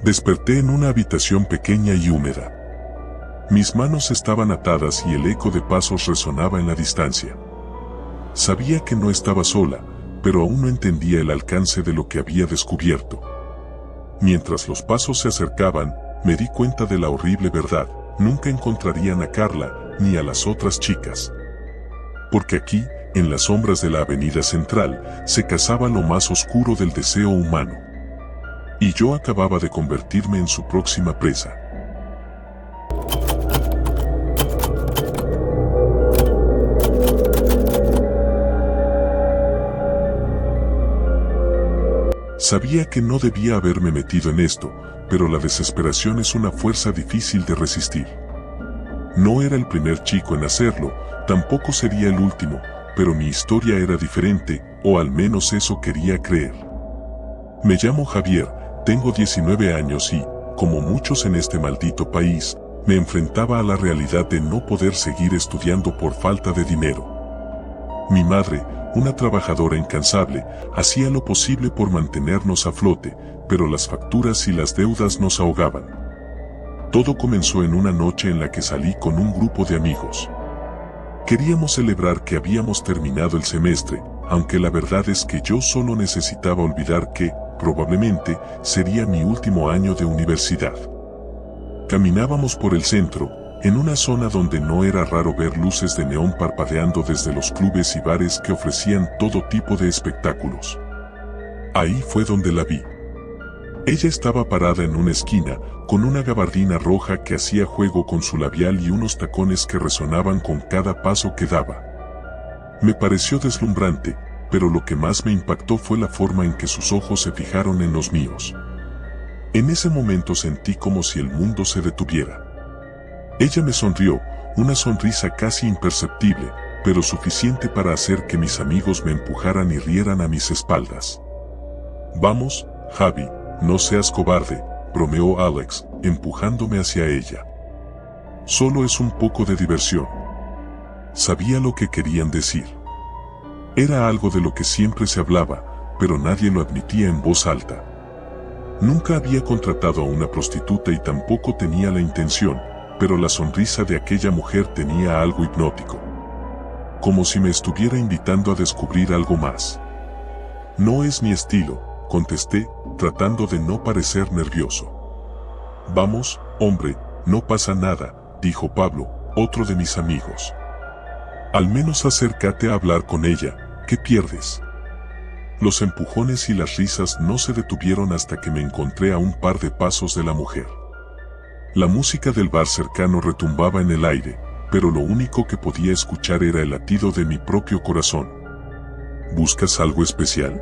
Desperté en una habitación pequeña y húmeda. Mis manos estaban atadas y el eco de pasos resonaba en la distancia. Sabía que no estaba sola, pero aún no entendía el alcance de lo que había descubierto. Mientras los pasos se acercaban, me di cuenta de la horrible verdad: nunca encontrarían a Carla, ni a las otras chicas. Porque aquí, en las sombras de la avenida central, se cazaba lo más oscuro del deseo humano. Y yo acababa de convertirme en su próxima presa. Sabía que no debía haberme metido en esto, pero la desesperación es una fuerza difícil de resistir. No era el primer chico en hacerlo, tampoco sería el último, pero mi historia era diferente, o al menos eso quería creer. Me llamo Javier, tengo 19 años y, como muchos en este maldito país, me enfrentaba a la realidad de no poder seguir estudiando por falta de dinero. Mi madre, una trabajadora incansable, hacía lo posible por mantenernos a flote, pero las facturas y las deudas nos ahogaban. Todo comenzó en una noche en la que salí con un grupo de amigos. Queríamos celebrar que habíamos terminado el semestre, aunque la verdad es que yo solo necesitaba olvidar que, probablemente, sería mi último año de universidad. Caminábamos por el centro, en una zona donde no era raro ver luces de neón parpadeando desde los clubes y bares que ofrecían todo tipo de espectáculos. Ahí fue donde la vi. Ella estaba parada en una esquina, con una gabardina roja que hacía juego con su labial y unos tacones que resonaban con cada paso que daba. Me pareció deslumbrante, pero lo que más me impactó fue la forma en que sus ojos se fijaron en los míos. En ese momento sentí como si el mundo se detuviera. Ella me sonrió, una sonrisa casi imperceptible, pero suficiente para hacer que mis amigos me empujaran y rieran a mis espaldas. «Vamos, Javi, no seas cobarde», bromeó Alex, empujándome hacia ella. «Solo es un poco de diversión». Sabía lo que querían decir. Era algo de lo que siempre se hablaba, pero nadie lo admitía en voz alta. Nunca había contratado a una prostituta y tampoco tenía la intención, pero la sonrisa de aquella mujer tenía algo hipnótico. Como si me estuviera invitando a descubrir algo más. «No es mi estilo», contesté, tratando de no parecer nervioso. «Vamos, hombre, no pasa nada», dijo Pablo, otro de mis amigos. «Al menos acércate a hablar con ella, ¿qué pierdes?». Los empujones y las risas no se detuvieron hasta que me encontré a un par de pasos de la mujer. La música del bar cercano retumbaba en el aire, pero lo único que podía escuchar era el latido de mi propio corazón. «¿Buscas algo especial?»,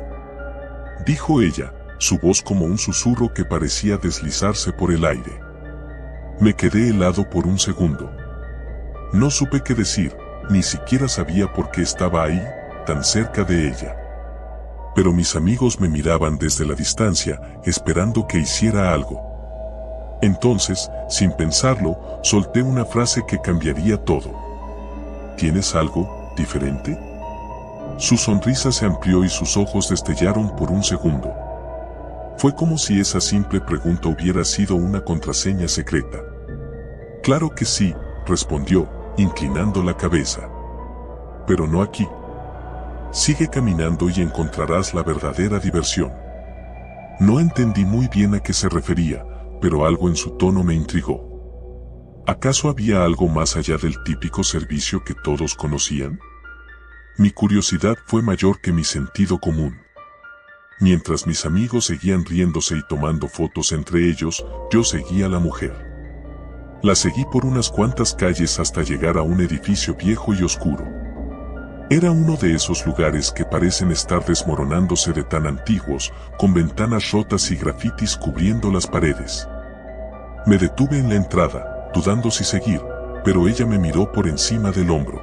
dijo ella, su voz como un susurro que parecía deslizarse por el aire. Me quedé helado por un segundo. No supe qué decir, ni siquiera sabía por qué estaba ahí, tan cerca de ella. Pero mis amigos me miraban desde la distancia, esperando que hiciera algo. Entonces, sin pensarlo, solté una frase que cambiaría todo. «¿Tienes algo diferente?». Su sonrisa se amplió y sus ojos destellaron por un segundo. Fue como si esa simple pregunta hubiera sido una contraseña secreta. «Claro que sí», respondió, inclinando la cabeza. «Pero no aquí. Sigue caminando y encontrarás la verdadera diversión». No entendí muy bien a qué se refería, pero algo en su tono me intrigó. ¿Acaso había algo más allá del típico servicio que todos conocían? Mi curiosidad fue mayor que mi sentido común. Mientras mis amigos seguían riéndose y tomando fotos entre ellos, yo seguía a la mujer. La seguí por unas cuantas calles hasta llegar a un edificio viejo y oscuro. Era uno de esos lugares que parecen estar desmoronándose de tan antiguos, con ventanas rotas y grafitis cubriendo las paredes. Me detuve en la entrada, dudando si seguir, pero ella me miró por encima del hombro.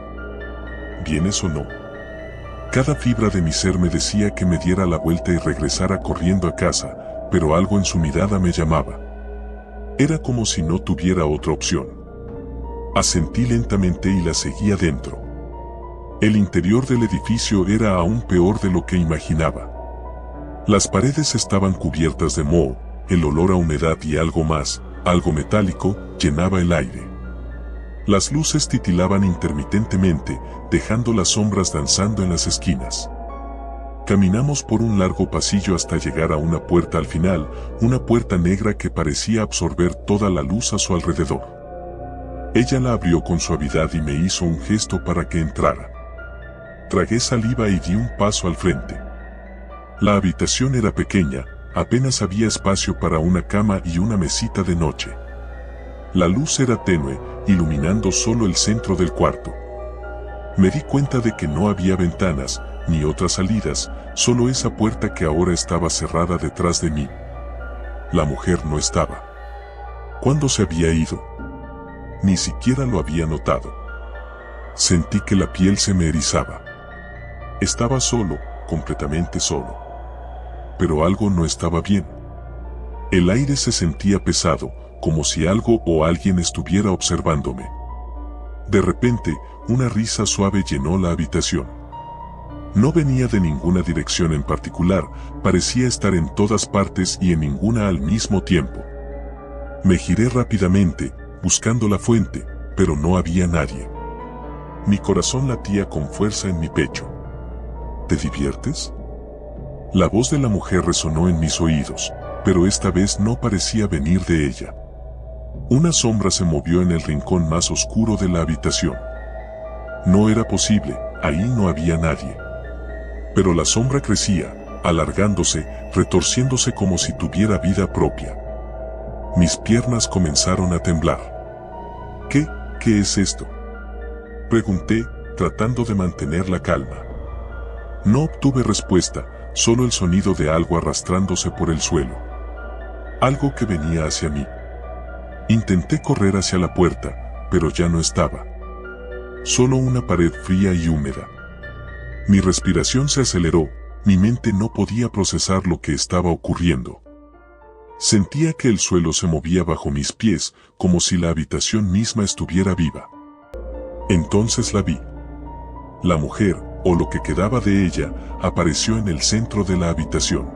¿Vienes o no? Cada fibra de mi ser me decía que me diera la vuelta y regresara corriendo a casa, pero algo en su mirada me llamaba. Era como si no tuviera otra opción. Asentí lentamente y la seguí adentro. El interior del edificio era aún peor de lo que imaginaba. Las paredes estaban cubiertas de moho, el olor a humedad y algo más, algo metálico, llenaba el aire. Las luces titilaban intermitentemente, dejando las sombras danzando en las esquinas. Caminamos por un largo pasillo hasta llegar a una puerta al final, una puerta negra que parecía absorber toda la luz a su alrededor. Ella la abrió con suavidad y me hizo un gesto para que entrara. Tragué saliva y di un paso al frente. La habitación era pequeña, apenas había espacio para una cama y una mesita de noche. La luz era tenue, iluminando solo el centro del cuarto. Me di cuenta de que no había ventanas, ni otras salidas, solo esa puerta que ahora estaba cerrada detrás de mí. La mujer no estaba. ¿Cuándo se había ido? Ni siquiera lo había notado. Sentí que la piel se me erizaba. Estaba solo, completamente solo. Pero algo no estaba bien. El aire se sentía pesado, como si algo o alguien estuviera observándome. De repente, una risa suave llenó la habitación. No venía de ninguna dirección en particular, parecía estar en todas partes y en ninguna al mismo tiempo. Me giré rápidamente, buscando la fuente, pero no había nadie. Mi corazón latía con fuerza en mi pecho. ¿te diviertes? La voz de la mujer resonó en mis oídos, pero esta vez no parecía venir de ella. Una sombra se movió en el rincón más oscuro de la habitación. No era posible, ahí no había nadie. Pero la sombra crecía, alargándose, retorciéndose como si tuviera vida propia. Mis piernas comenzaron a temblar. ¿Qué es esto?, pregunté, tratando de mantener la calma. No obtuve respuesta, solo el sonido de algo arrastrándose por el suelo. Algo que venía hacia mí. Intenté correr hacia la puerta, pero ya no estaba. Solo una pared fría y húmeda. Mi respiración se aceleró, mi mente no podía procesar lo que estaba ocurriendo. Sentía que el suelo se movía bajo mis pies, como si la habitación misma estuviera viva. Entonces la vi. La mujer, o lo que quedaba de ella, apareció en el centro de la habitación.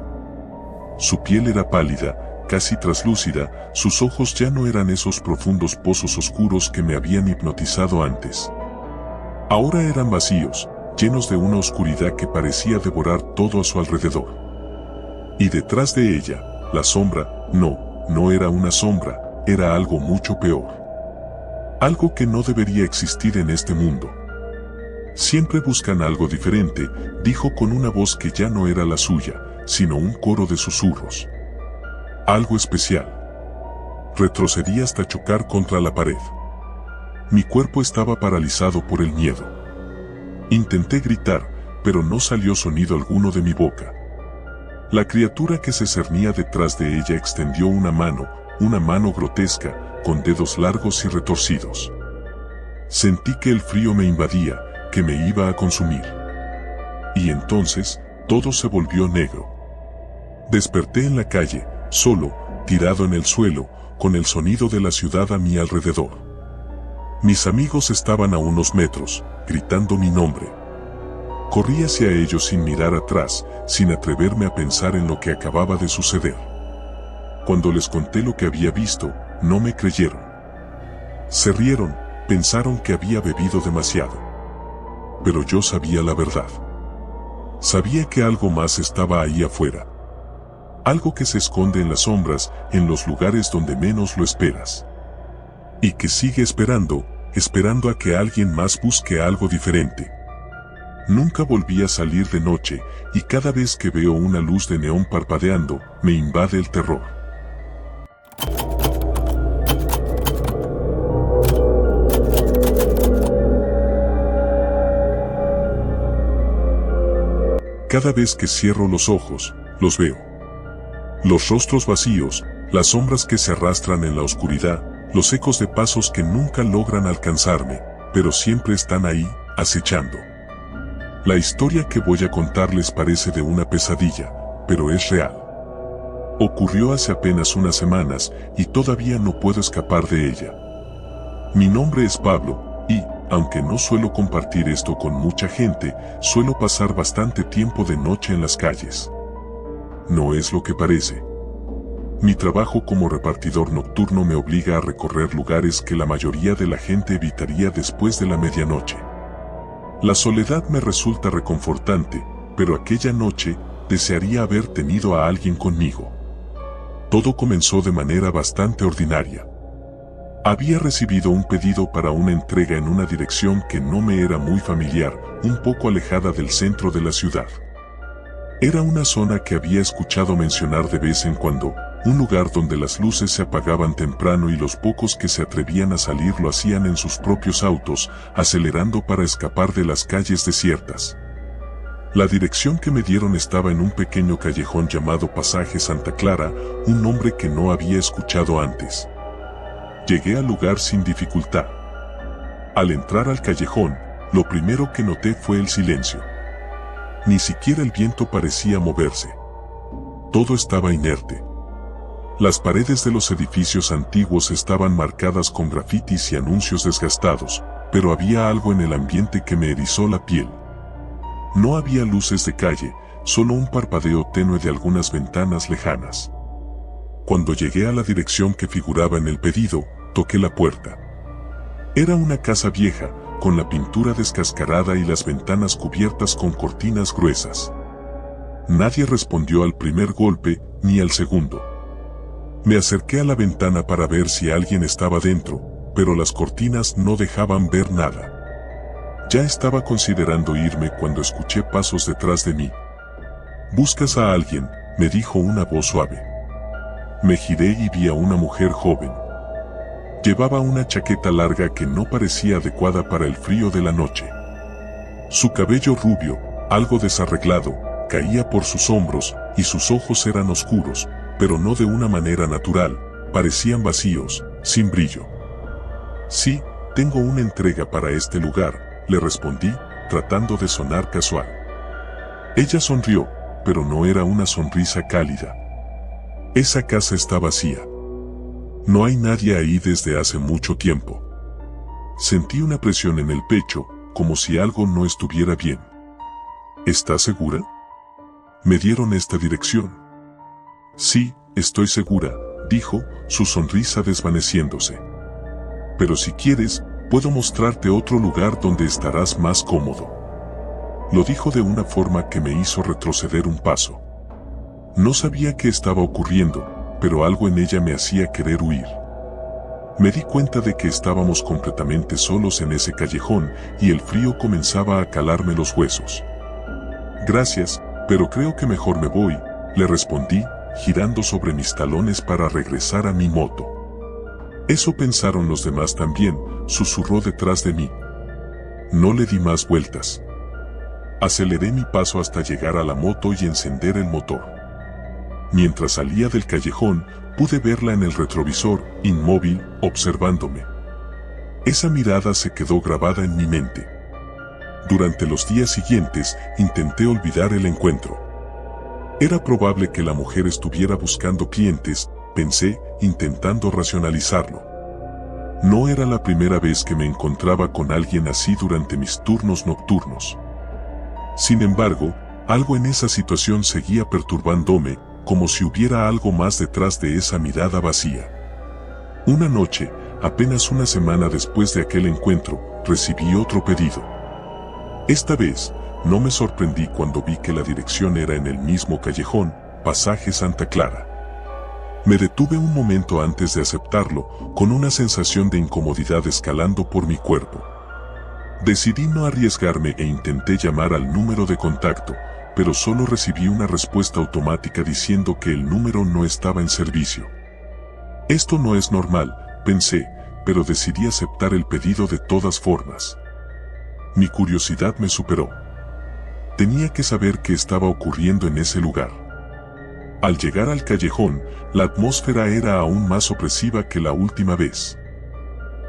Su piel era pálida, casi traslúcida, sus ojos ya no eran esos profundos pozos oscuros que me habían hipnotizado antes. Ahora eran vacíos, llenos de una oscuridad que parecía devorar todo a su alrededor. Y detrás de ella, la sombra, no era una sombra, era algo mucho peor. Algo que no debería existir en este mundo. Siempre buscan algo diferente, dijo con una voz que ya no era la suya, sino un coro de susurros. Algo especial. Retrocedí hasta chocar contra la pared. Mi cuerpo estaba paralizado por el miedo. Intenté gritar, pero no salió sonido alguno de mi boca. La criatura que se cernía detrás de ella extendió una mano grotesca, con dedos largos y retorcidos. Sentí que el frío me invadía, que me iba a consumir. Y entonces, todo se volvió negro. Desperté en la calle, solo, tirado en el suelo, con el sonido de la ciudad a mi alrededor. Mis amigos estaban a unos metros, gritando mi nombre. Corrí hacia ellos sin mirar atrás, sin atreverme a pensar en lo que acababa de suceder. Cuando les conté lo que había visto, no me creyeron. Se rieron, pensaron que había bebido demasiado. Pero yo sabía la verdad. Sabía que algo más estaba ahí afuera. Algo que se esconde en las sombras, en los lugares donde menos lo esperas. Y que sigue esperando a que alguien más busque algo diferente. Nunca volví a salir de noche, y cada vez que veo una luz de neón parpadeando, me invade el terror. Cada vez que cierro los ojos, los veo. Los rostros vacíos, las sombras que se arrastran en la oscuridad, los ecos de pasos que nunca logran alcanzarme, pero siempre están ahí, acechando. La historia que voy a contarles parece de una pesadilla, pero es real. Ocurrió hace apenas unas semanas, y todavía no puedo escapar de ella. Mi nombre es Pablo, y, aunque no suelo compartir esto con mucha gente, suelo pasar bastante tiempo de noche en las calles. No es lo que parece. Mi trabajo como repartidor nocturno me obliga a recorrer lugares que la mayoría de la gente evitaría después de la medianoche. La soledad me resulta reconfortante, pero aquella noche desearía haber tenido a alguien conmigo. Todo comenzó de manera bastante ordinaria. Había recibido un pedido para una entrega en una dirección que no me era muy familiar, un poco alejada del centro de la ciudad. Era una zona que había escuchado mencionar de vez en cuando, un lugar donde las luces se apagaban temprano y los pocos que se atrevían a salir lo hacían en sus propios autos, acelerando para escapar de las calles desiertas. La dirección que me dieron estaba en un pequeño callejón llamado Pasaje Santa Clara, un nombre que no había escuchado antes. Llegué al lugar sin dificultad. Al entrar al callejón, lo primero que noté fue el silencio. Ni siquiera el viento parecía moverse. Todo estaba inerte. Las paredes de los edificios antiguos estaban marcadas con grafitis y anuncios desgastados, pero había algo en el ambiente que me erizó la piel. No había luces de calle, solo un parpadeo tenue de algunas ventanas lejanas. Cuando llegué a la dirección que figuraba en el pedido, toqué la puerta. Era una casa vieja, con la pintura descascarada y las ventanas cubiertas con cortinas gruesas. Nadie respondió al primer golpe, ni al segundo. Me acerqué a la ventana para ver si alguien estaba dentro, pero las cortinas no dejaban ver nada. Ya estaba considerando irme cuando escuché pasos detrás de mí. «¿Buscas a alguien?», me dijo una voz suave. Me giré y vi a una mujer joven. Llevaba una chaqueta larga que no parecía adecuada para el frío de la noche. Su cabello rubio, algo desarreglado, caía por sus hombros y sus ojos eran oscuros, pero no de una manera natural, parecían vacíos, sin brillo. «Sí, tengo una entrega para este lugar», le respondí, tratando de sonar casual. Ella sonrió, pero no era una sonrisa cálida. «Esa casa está vacía. No hay nadie ahí desde hace mucho tiempo». Sentí una presión en el pecho, como si algo no estuviera bien. «¿Estás segura?». Me dieron esta dirección. «Sí, estoy segura», dijo, su sonrisa desvaneciéndose. «Pero si quieres, puedo mostrarte otro lugar donde estarás más cómodo». Lo dijo de una forma que me hizo retroceder un paso. No sabía qué estaba ocurriendo, pero algo en ella me hacía querer huir. Me di cuenta de que estábamos completamente solos en ese callejón y el frío comenzaba a calarme los huesos. «Gracias, pero creo que mejor me voy», le respondí, girando sobre mis talones para regresar a mi moto. «Eso pensaron los demás también», susurró detrás de mí. No le di más vueltas. Aceleré mi paso hasta llegar a la moto y encender el motor. Mientras salía del callejón, pude verla en el retrovisor, inmóvil, observándome. Esa mirada se quedó grabada en mi mente. Durante los días siguientes, intenté olvidar el encuentro. Era probable que la mujer estuviera buscando clientes, pensé, intentando racionalizarlo. No era la primera vez que me encontraba con alguien así durante mis turnos nocturnos. Sin embargo, algo en esa situación seguía perturbándome, como si hubiera algo más detrás de esa mirada vacía. Una noche, apenas una semana después de aquel encuentro, recibí otro pedido. Esta vez, no me sorprendí cuando vi que la dirección era en el mismo callejón, Pasaje Santa Clara. Me detuve un momento antes de aceptarlo, con una sensación de incomodidad escalando por mi cuerpo. Decidí no arriesgarme e intenté llamar al número de contacto, pero solo recibí una respuesta automática diciendo que el número no estaba en servicio. Esto no es normal, pensé, pero decidí aceptar el pedido de todas formas. Mi curiosidad me superó. Tenía que saber qué estaba ocurriendo en ese lugar. Al llegar al callejón, la atmósfera era aún más opresiva que la última vez.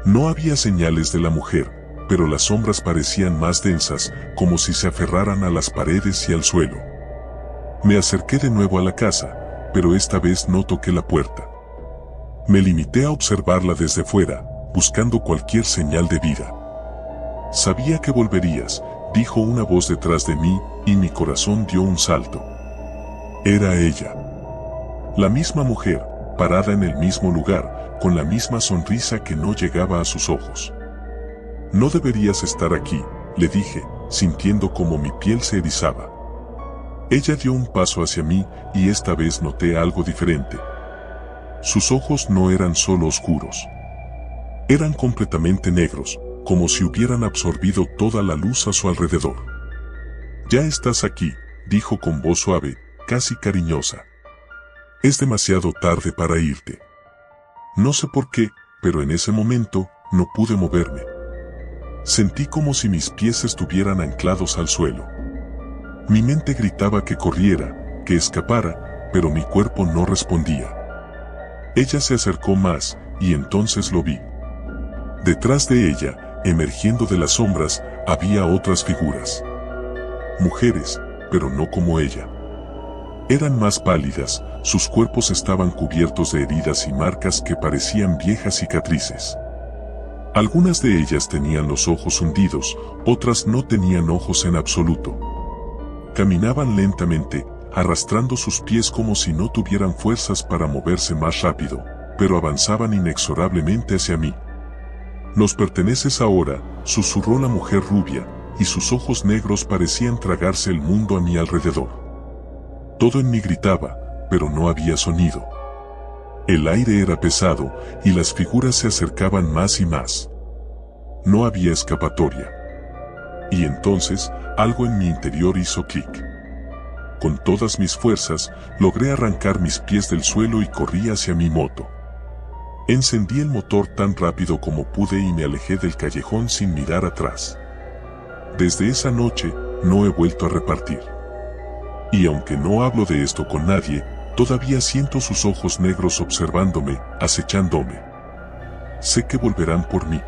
No había señales de la mujer, pero las sombras parecían más densas, como si se aferraran a las paredes y al suelo. Me acerqué de nuevo a la casa, pero esta vez no toqué la puerta. Me limité a observarla desde fuera, buscando cualquier señal de vida. «Sabía que volverías», dijo una voz detrás de mí, y mi corazón dio un salto. Era ella. La misma mujer, parada en el mismo lugar, con la misma sonrisa que no llegaba a sus ojos. «No deberías estar aquí», le dije, sintiendo como mi piel se erizaba. Ella dio un paso hacia mí, y esta vez noté algo diferente. Sus ojos no eran solo oscuros. Eran completamente negros, como si hubieran absorbido toda la luz a su alrededor. «Ya estás aquí», dijo con voz suave, casi cariñosa. «Es demasiado tarde para irte». No sé por qué, pero en ese momento, no pude moverme. Sentí como si mis pies estuvieran anclados al suelo. Mi mente gritaba que corriera, que escapara, pero mi cuerpo no respondía. Ella se acercó más, y entonces lo vi. Detrás de ella, emergiendo de las sombras, había otras figuras. Mujeres, pero no como ella. Eran más pálidas, sus cuerpos estaban cubiertos de heridas y marcas que parecían viejas cicatrices. Algunas de ellas tenían los ojos hundidos, otras no tenían ojos en absoluto. Caminaban lentamente, arrastrando sus pies como si no tuvieran fuerzas para moverse más rápido, pero avanzaban inexorablemente hacia mí. Nos perteneces ahora, susurró la mujer rubia, y sus ojos negros parecían tragarse el mundo a mi alrededor. Todo en mí gritaba, pero no había sonido. El aire era pesado, y las figuras se acercaban más y más. No había escapatoria. Y entonces, algo en mi interior hizo clic. Con todas mis fuerzas, logré arrancar mis pies del suelo y corrí hacia mi moto. Encendí el motor tan rápido como pude y me alejé del callejón sin mirar atrás. Desde esa noche, no he vuelto a repartir. Y aunque no hablo de esto con nadie, todavía siento sus ojos negros observándome, acechándome. Sé que volverán por mí.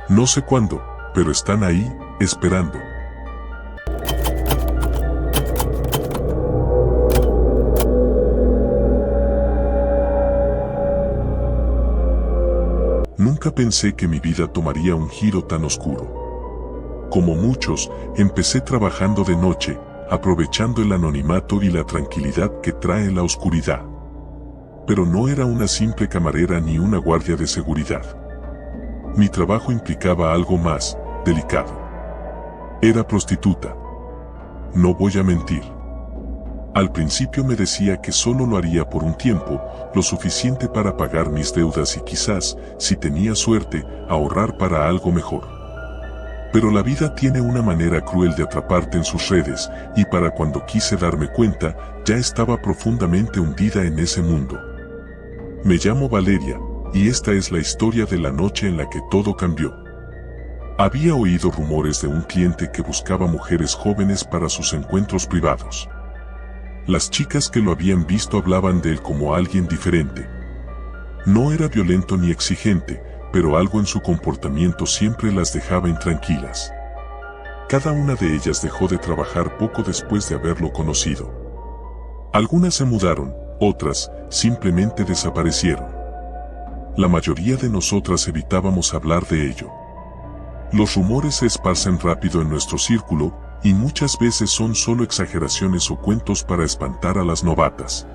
No sé cuándo, pero están ahí, esperando. Nunca pensé que mi vida tomaría un giro tan oscuro. Como muchos, empecé trabajando de noche, aprovechando el anonimato y la tranquilidad que trae la oscuridad. Pero no era una simple camarera ni una guardia de seguridad. Mi trabajo implicaba algo más, delicado. Era prostituta. No voy a mentir. Al principio me decía que solo lo haría por un tiempo, lo suficiente para pagar mis deudas y quizás, si tenía suerte, ahorrar para algo mejor. Pero la vida tiene una manera cruel de atraparte en sus redes, y para cuando quise darme cuenta, ya estaba profundamente hundida en ese mundo. Me llamo Valeria, y esta es la historia de la noche en la que todo cambió. Había oído rumores de un cliente que buscaba mujeres jóvenes para sus encuentros privados. Las chicas que lo habían visto hablaban de él como alguien diferente. No era violento ni exigente, pero algo en su comportamiento siempre las dejaba intranquilas. Cada una de ellas dejó de trabajar poco después de haberlo conocido. Algunas se mudaron, otras simplemente desaparecieron. La mayoría de nosotras evitábamos hablar de ello. Los rumores se esparcen rápido en nuestro círculo, y muchas veces son solo exageraciones o cuentos para espantar a las novatas.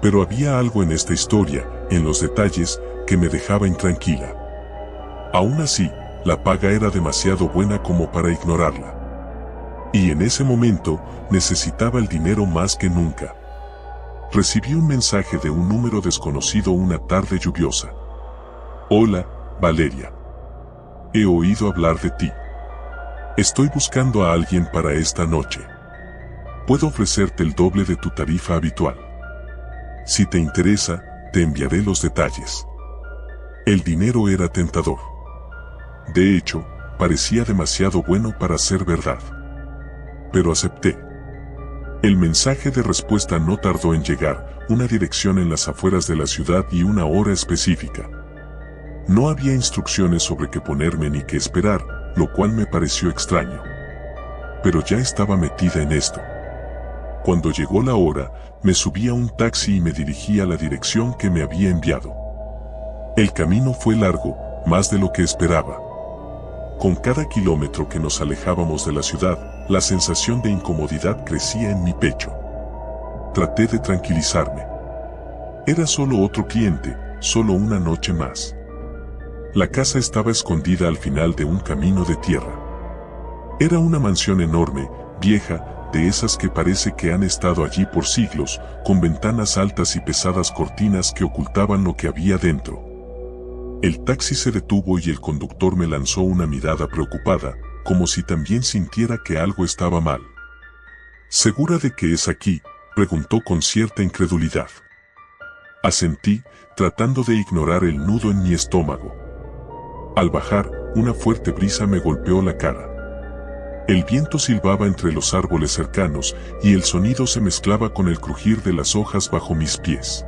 Pero había algo en esta historia, en los detalles, que me dejaba intranquila. Aún así, la paga era demasiado buena como para ignorarla. Y en ese momento, necesitaba el dinero más que nunca. Recibí un mensaje de un número desconocido una tarde lluviosa. Hola, Valeria. He oído hablar de ti. Estoy buscando a alguien para esta noche. Puedo ofrecerte el doble de tu tarifa habitual. Si te interesa, te enviaré los detalles. El dinero era tentador. De hecho, parecía demasiado bueno para ser verdad. Pero acepté. El mensaje de respuesta no tardó en llegar, una dirección en las afueras de la ciudad y una hora específica. No había instrucciones sobre qué ponerme ni qué esperar, lo cual me pareció extraño. Pero ya estaba metida en esto. Cuando llegó la hora, me subí a un taxi y me dirigí a la dirección que me había enviado. El camino fue largo, más de lo que esperaba. Con cada kilómetro que nos alejábamos de la ciudad, la sensación de incomodidad crecía en mi pecho. Traté de tranquilizarme. Era solo otro cliente, solo una noche más. La casa estaba escondida al final de un camino de tierra. Era una mansión enorme, vieja, de esas que parece que han estado allí por siglos, con ventanas altas y pesadas cortinas que ocultaban lo que había dentro. El taxi se detuvo y el conductor me lanzó una mirada preocupada, como si también sintiera que algo estaba mal. ¿Segura de que es aquí?, preguntó con cierta incredulidad. Asentí, tratando de ignorar el nudo en mi estómago. Al bajar, una fuerte brisa me golpeó la cara. El viento silbaba entre los árboles cercanos, y el sonido se mezclaba con el crujir de las hojas bajo mis pies.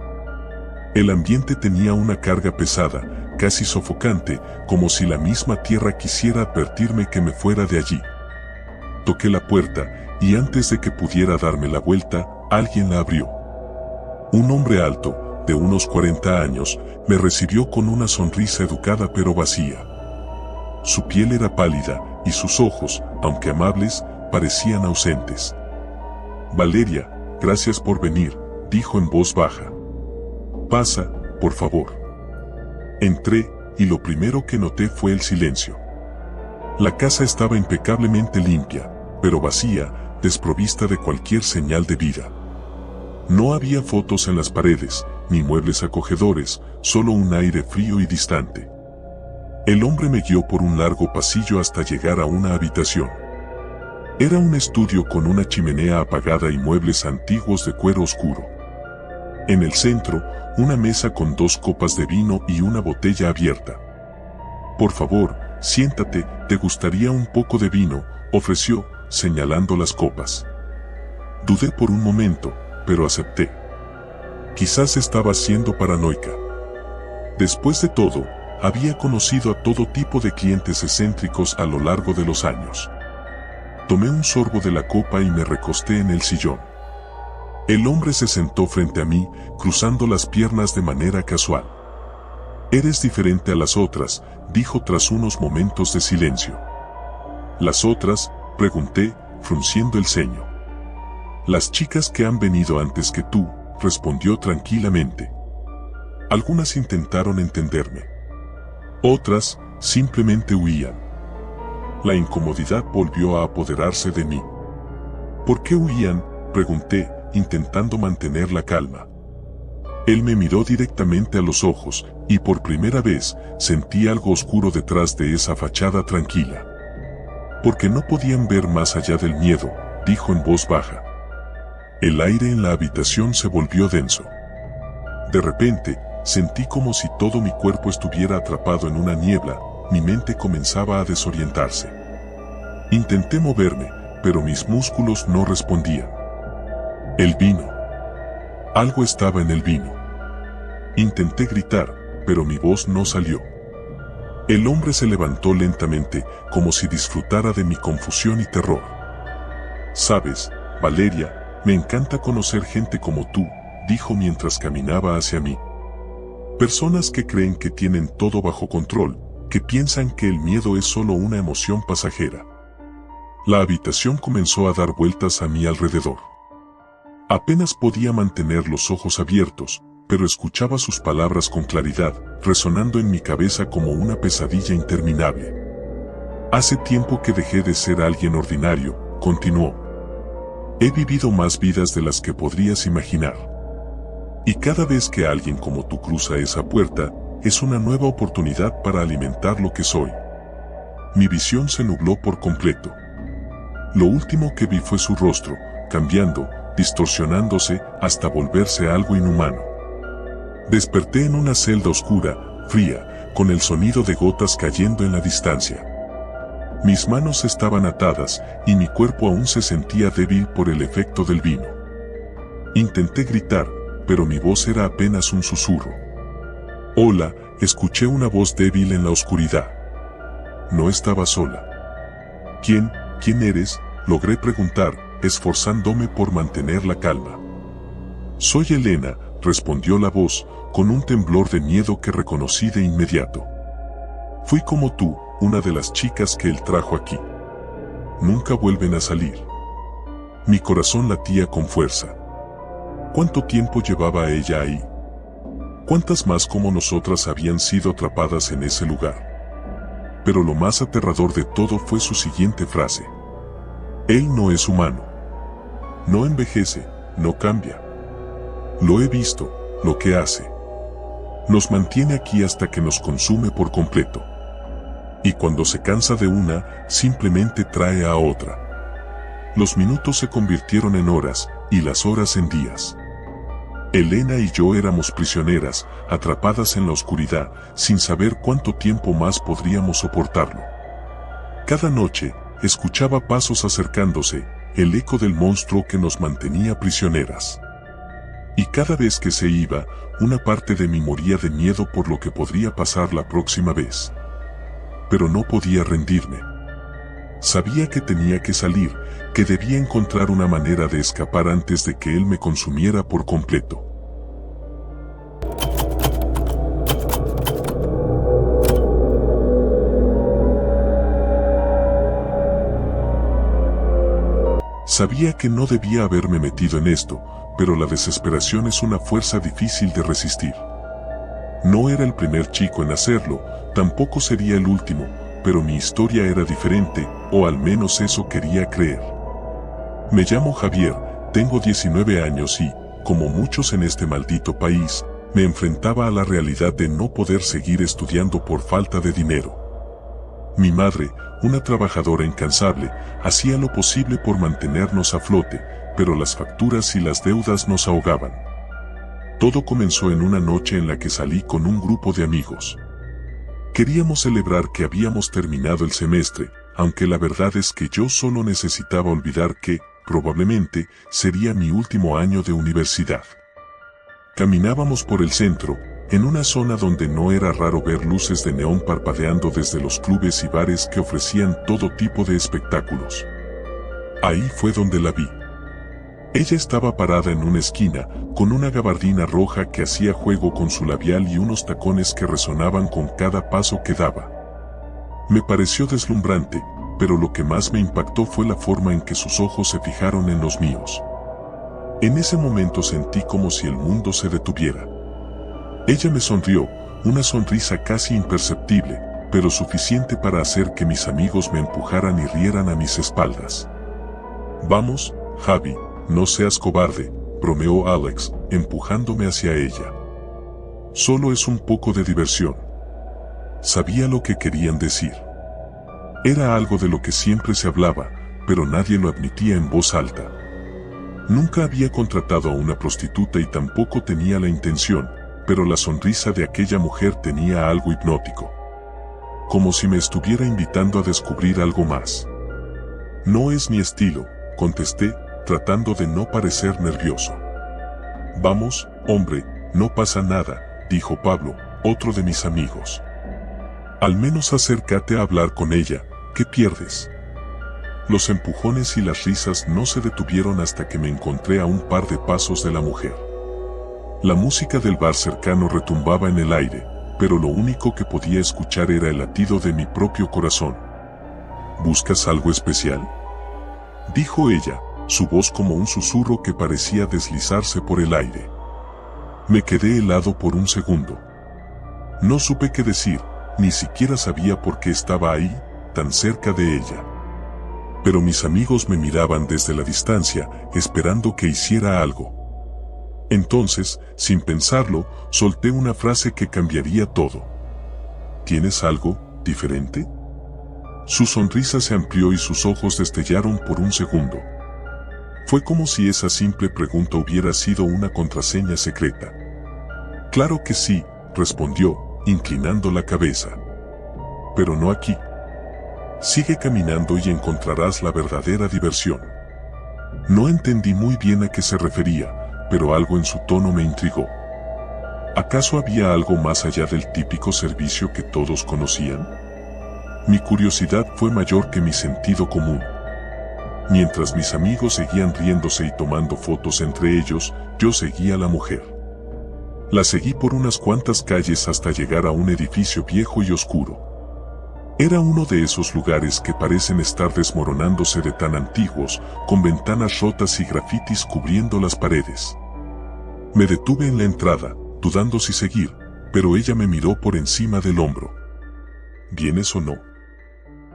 El ambiente tenía una carga pesada, casi sofocante, como si la misma tierra quisiera advertirme que me fuera de allí. Toqué la puerta, y antes de que pudiera darme la vuelta, alguien la abrió. Un hombre alto, de unos 40 años, me recibió con una sonrisa educada pero vacía. Su piel era pálida, y sus ojos, aunque amables, parecían ausentes. Valeria, gracias por venir, dijo en voz baja. Pasa, por favor. Entré, y lo primero que noté fue el silencio. La casa estaba impecablemente limpia, pero vacía, desprovista de cualquier señal de vida. No había fotos en las paredes, ni muebles acogedores, solo un aire frío y distante. El hombre me guió por un largo pasillo hasta llegar a una habitación. Era un estudio con una chimenea apagada y muebles antiguos de cuero oscuro. En el centro, una mesa con 2 copas de vino y una botella abierta. «Por favor, siéntate, ¿te gustaría un poco de vino?», ofreció, señalando las copas. Dudé por un momento, pero acepté. Quizás estaba siendo paranoica. Después de todo, había conocido a todo tipo de clientes excéntricos a lo largo de los años. Tomé un sorbo de la copa y me recosté en el sillón. El hombre se sentó frente a mí, cruzando las piernas de manera casual. «Eres diferente a las otras», dijo tras unos momentos de silencio. «¿Las otras?», pregunté, frunciendo el ceño. «Las chicas que han venido antes que tú», respondió tranquilamente. «Algunas intentaron entenderme. Otras, simplemente huían». La incomodidad volvió a apoderarse de mí. «¿Por qué huían?», pregunté, intentando mantener la calma. Él me miró directamente a los ojos, y por primera vez, sentí algo oscuro detrás de esa fachada tranquila. «Porque no podían ver más allá del miedo», dijo en voz baja. El aire en la habitación se volvió denso. De repente, sentí como si todo mi cuerpo estuviera atrapado en una niebla, mi mente comenzaba a desorientarse. Intenté moverme, pero mis músculos no respondían. El vino. Algo estaba en el vino. Intenté gritar, pero mi voz no salió. El hombre se levantó lentamente, como si disfrutara de mi confusión y terror. «Sabes, Valeria, me encanta conocer gente como tú», dijo mientras caminaba hacia mí. «Personas que creen que tienen todo bajo control, que piensan que el miedo es solo una emoción pasajera». La habitación comenzó a dar vueltas a mi alrededor. Apenas podía mantener los ojos abiertos, pero escuchaba sus palabras con claridad, resonando en mi cabeza como una pesadilla interminable. «Hace tiempo que dejé de ser alguien ordinario», continuó. «He vivido más vidas de las que podrías imaginar. Y cada vez que alguien como tú cruza esa puerta, es una nueva oportunidad para alimentar lo que soy». Mi visión se nubló por completo. Lo último que vi fue su rostro, cambiando, distorsionándose, hasta volverse algo inhumano. Desperté en una celda oscura, fría, con el sonido de gotas cayendo en la distancia. Mis manos estaban atadas, y mi cuerpo aún se sentía débil por el efecto del vino. Intenté gritar, pero mi voz era apenas un susurro. «Hola», escuché una voz débil en la oscuridad. No estaba sola. ¿Quién eres?», logré preguntar, esforzándome por mantener la calma. «Soy Elena», respondió la voz, con un temblor de miedo que reconocí de inmediato. «Fui como tú, una de las chicas que él trajo aquí. Nunca vuelven a salir». Mi corazón latía con fuerza. ¿Cuánto tiempo llevaba ella ahí? ¿Cuántas más como nosotras habían sido atrapadas en ese lugar? Pero lo más aterrador de todo fue su siguiente frase. «Él no es humano. No envejece, no cambia. Lo he visto, lo que hace. Nos mantiene aquí hasta que nos consume por completo. Y cuando se cansa de una, simplemente trae a otra». Los minutos se convirtieron en horas, y las horas en días. Elena y yo éramos prisioneras, atrapadas en la oscuridad, sin saber cuánto tiempo más podríamos soportarlo. Cada noche, escuchaba pasos acercándose, el eco del monstruo que nos mantenía prisioneras. Y cada vez que se iba, una parte de mí moría de miedo por lo que podría pasar la próxima vez. Pero no podía rendirme. Sabía que tenía que salir, que debía encontrar una manera de escapar antes de que él me consumiera por completo. Sabía que no debía haberme metido en esto, pero la desesperación es una fuerza difícil de resistir. No era el primer chico en hacerlo, tampoco sería el último, pero mi historia era diferente, o al menos eso quería creer. Me llamo Javier, tengo 19 años y, como muchos en este maldito país, me enfrentaba a la realidad de no poder seguir estudiando por falta de dinero. Mi madre, una trabajadora incansable, hacía lo posible por mantenernos a flote, pero las facturas y las deudas nos ahogaban. Todo comenzó en una noche en la que salí con un grupo de amigos. Queríamos celebrar que habíamos terminado el semestre, aunque la verdad es que yo solo necesitaba olvidar que, probablemente, sería mi último año de universidad. Caminábamos por el centro, en una zona donde no era raro ver luces de neón parpadeando desde los clubes y bares que ofrecían todo tipo de espectáculos. Ahí fue donde la vi. Ella estaba parada en una esquina, con una gabardina roja que hacía juego con su labial y unos tacones que resonaban con cada paso que daba. Me pareció deslumbrante, pero lo que más me impactó fue la forma en que sus ojos se fijaron en los míos. En ese momento sentí como si el mundo se detuviera. Ella me sonrió, una sonrisa casi imperceptible, pero suficiente para hacer que mis amigos me empujaran y rieran a mis espaldas. «Vamos, Javi, no seas cobarde», bromeó Alex, empujándome hacia ella. «Solo es un poco de diversión». Sabía lo que querían decir. Era algo de lo que siempre se hablaba, pero nadie lo admitía en voz alta. Nunca había contratado a una prostituta y tampoco tenía la intención, pero la sonrisa de aquella mujer tenía algo hipnótico. Como si me estuviera invitando a descubrir algo más. «No es mi estilo», contesté, tratando de no parecer nervioso. «Vamos, hombre, no pasa nada», dijo Pablo, otro de mis amigos. «Al menos acércate a hablar con ella, ¿qué pierdes?». Los empujones y las risas no se detuvieron hasta que me encontré a un par de pasos de la mujer. La música del bar cercano retumbaba en el aire, pero lo único que podía escuchar era el latido de mi propio corazón. «¿Buscas algo especial?», dijo ella, su voz como un susurro que parecía deslizarse por el aire. Me quedé helado por un segundo. No supe qué decir, ni siquiera sabía por qué estaba ahí, tan cerca de ella. Pero mis amigos me miraban desde la distancia, esperando que hiciera algo. Entonces, sin pensarlo, solté una frase que cambiaría todo. «¿Tienes algo diferente?». Su sonrisa se amplió y sus ojos destellaron por un segundo. Fue como si esa simple pregunta hubiera sido una contraseña secreta. «Claro que sí», respondió, inclinando la cabeza. «Pero no aquí. Sigue caminando y encontrarás la verdadera diversión». No entendí muy bien a qué se refería, pero algo en su tono me intrigó. ¿Acaso había algo más allá del típico servicio que todos conocían? Mi curiosidad fue mayor que mi sentido común. Mientras mis amigos seguían riéndose y tomando fotos entre ellos, yo seguía a la mujer. La seguí por unas cuantas calles hasta llegar a un edificio viejo y oscuro. Era uno de esos lugares que parecen estar desmoronándose de tan antiguos, con ventanas rotas y grafitis cubriendo las paredes. Me detuve en la entrada, dudando si seguir, pero ella me miró por encima del hombro. ¿Vienes o no?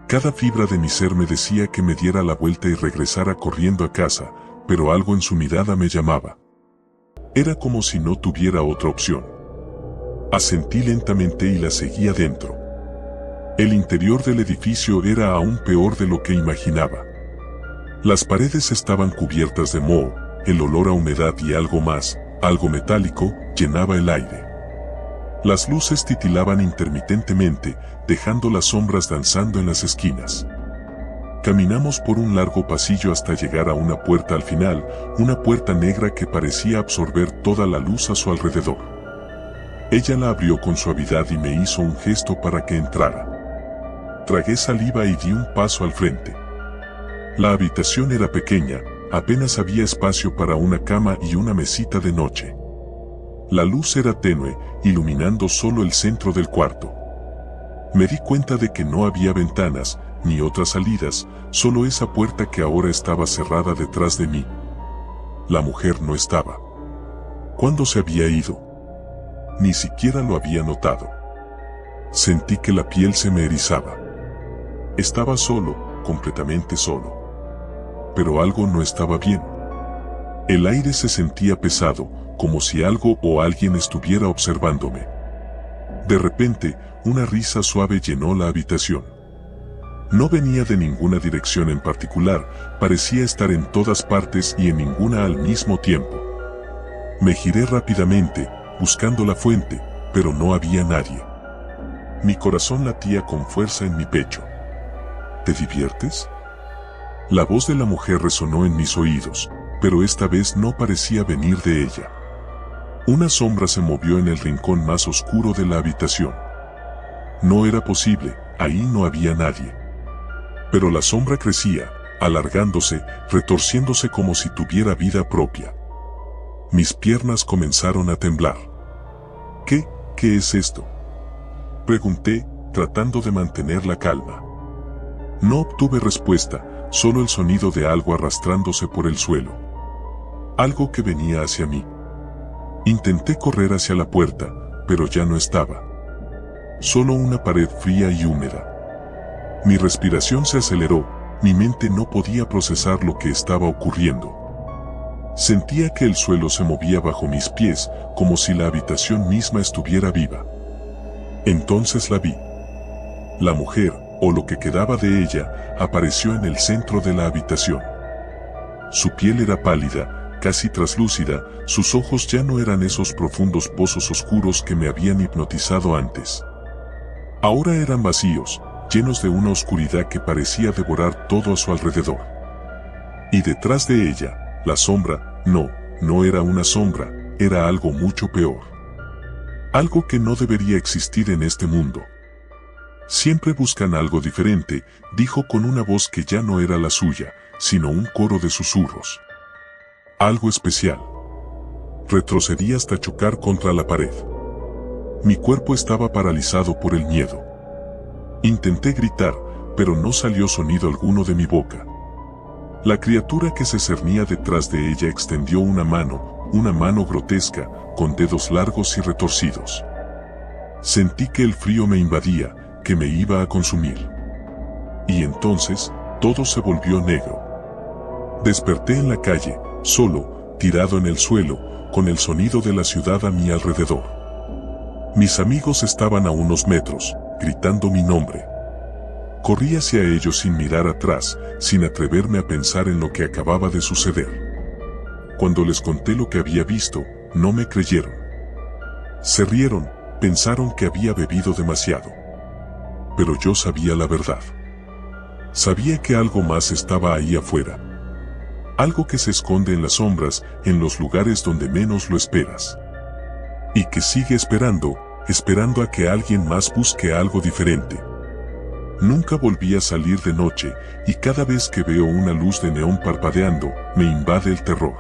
Cada fibra de mi ser me decía que me diera la vuelta y regresara corriendo a casa, pero algo en su mirada me llamaba. Era como si no tuviera otra opción. Asentí lentamente y la seguí adentro. El interior del edificio era aún peor de lo que imaginaba. Las paredes estaban cubiertas de moho, el olor a humedad y algo más, algo metálico, llenaba el aire. Las luces titilaban intermitentemente, dejando las sombras danzando en las esquinas. Caminamos por un largo pasillo hasta llegar a una puerta al final, una puerta negra que parecía absorber toda la luz a su alrededor. Ella la abrió con suavidad y me hizo un gesto para que entrara. Tragué saliva y di un paso al frente. La habitación era pequeña, apenas había espacio para una cama y una mesita de noche. La luz era tenue, iluminando solo el centro del cuarto. Me di cuenta de que no había ventanas, ni otras salidas, solo esa puerta que ahora estaba cerrada detrás de mí. La mujer no estaba. ¿Cuándo se había ido? ni siquiera lo había notado. Sentí que la piel se me erizaba. Estaba solo, completamente solo. Pero algo no estaba bien. El aire se sentía pesado, como si algo o alguien estuviera observándome. De repente, una risa suave llenó la habitación. No venía de ninguna dirección en particular, parecía estar en todas partes y en ninguna al mismo tiempo. Me giré rápidamente, buscando la fuente, pero no había nadie. Mi corazón latía con fuerza en mi pecho. ¿Te diviertes? La voz de la mujer resonó en mis oídos, pero esta vez no parecía venir de ella. Una sombra se movió en el rincón más oscuro de la habitación. No era posible, ahí no había nadie. Pero la sombra crecía, alargándose, retorciéndose como si tuviera vida propia. Mis piernas comenzaron a temblar. ¿Qué es esto?, pregunté, tratando de mantener la calma. No obtuve respuesta, solo el sonido de algo arrastrándose por el suelo. Algo que venía hacia mí. Intenté correr hacia la puerta, pero ya no estaba. Solo una pared fría y húmeda. Mi respiración se aceleró, mi mente no podía procesar lo que estaba ocurriendo. Sentía que el suelo se movía bajo mis pies, como si la habitación misma estuviera viva. Entonces la vi. La mujer, o lo que quedaba de ella, apareció en el centro de la habitación. Su piel era pálida, casi traslúcida, sus ojos ya no eran esos profundos pozos oscuros que me habían hipnotizado antes. Ahora eran vacíos, llenos de una oscuridad que parecía devorar todo a su alrededor. Y detrás de ella, la sombra, no era una sombra, era algo mucho peor. Algo que no debería existir en este mundo. Siempre buscan algo diferente, dijo con una voz que ya no era la suya, sino un coro de susurros. Algo especial. Retrocedí hasta chocar contra la pared. Mi cuerpo estaba paralizado por el miedo. Intenté gritar, pero no salió sonido alguno de mi boca. La criatura que se cernía detrás de ella extendió una mano grotesca, con dedos largos y retorcidos. Sentí que el frío me invadía, que me iba a consumir. Y entonces, todo se volvió negro. Desperté en la calle, solo, tirado en el suelo, con el sonido de la ciudad a mi alrededor. Mis amigos estaban a unos metros, gritando mi nombre. Corrí hacia ellos sin mirar atrás, sin atreverme a pensar en lo que acababa de suceder. Cuando les conté lo que había visto, no me creyeron. Se rieron, pensaron que había bebido demasiado. Pero yo sabía la verdad. Sabía que algo más estaba ahí afuera. Algo que se esconde en las sombras, en los lugares donde menos lo esperas. Y que sigue esperando a que alguien más busque algo diferente. Nunca volví a salir de noche, y cada vez que veo una luz de neón parpadeando, me invade el terror.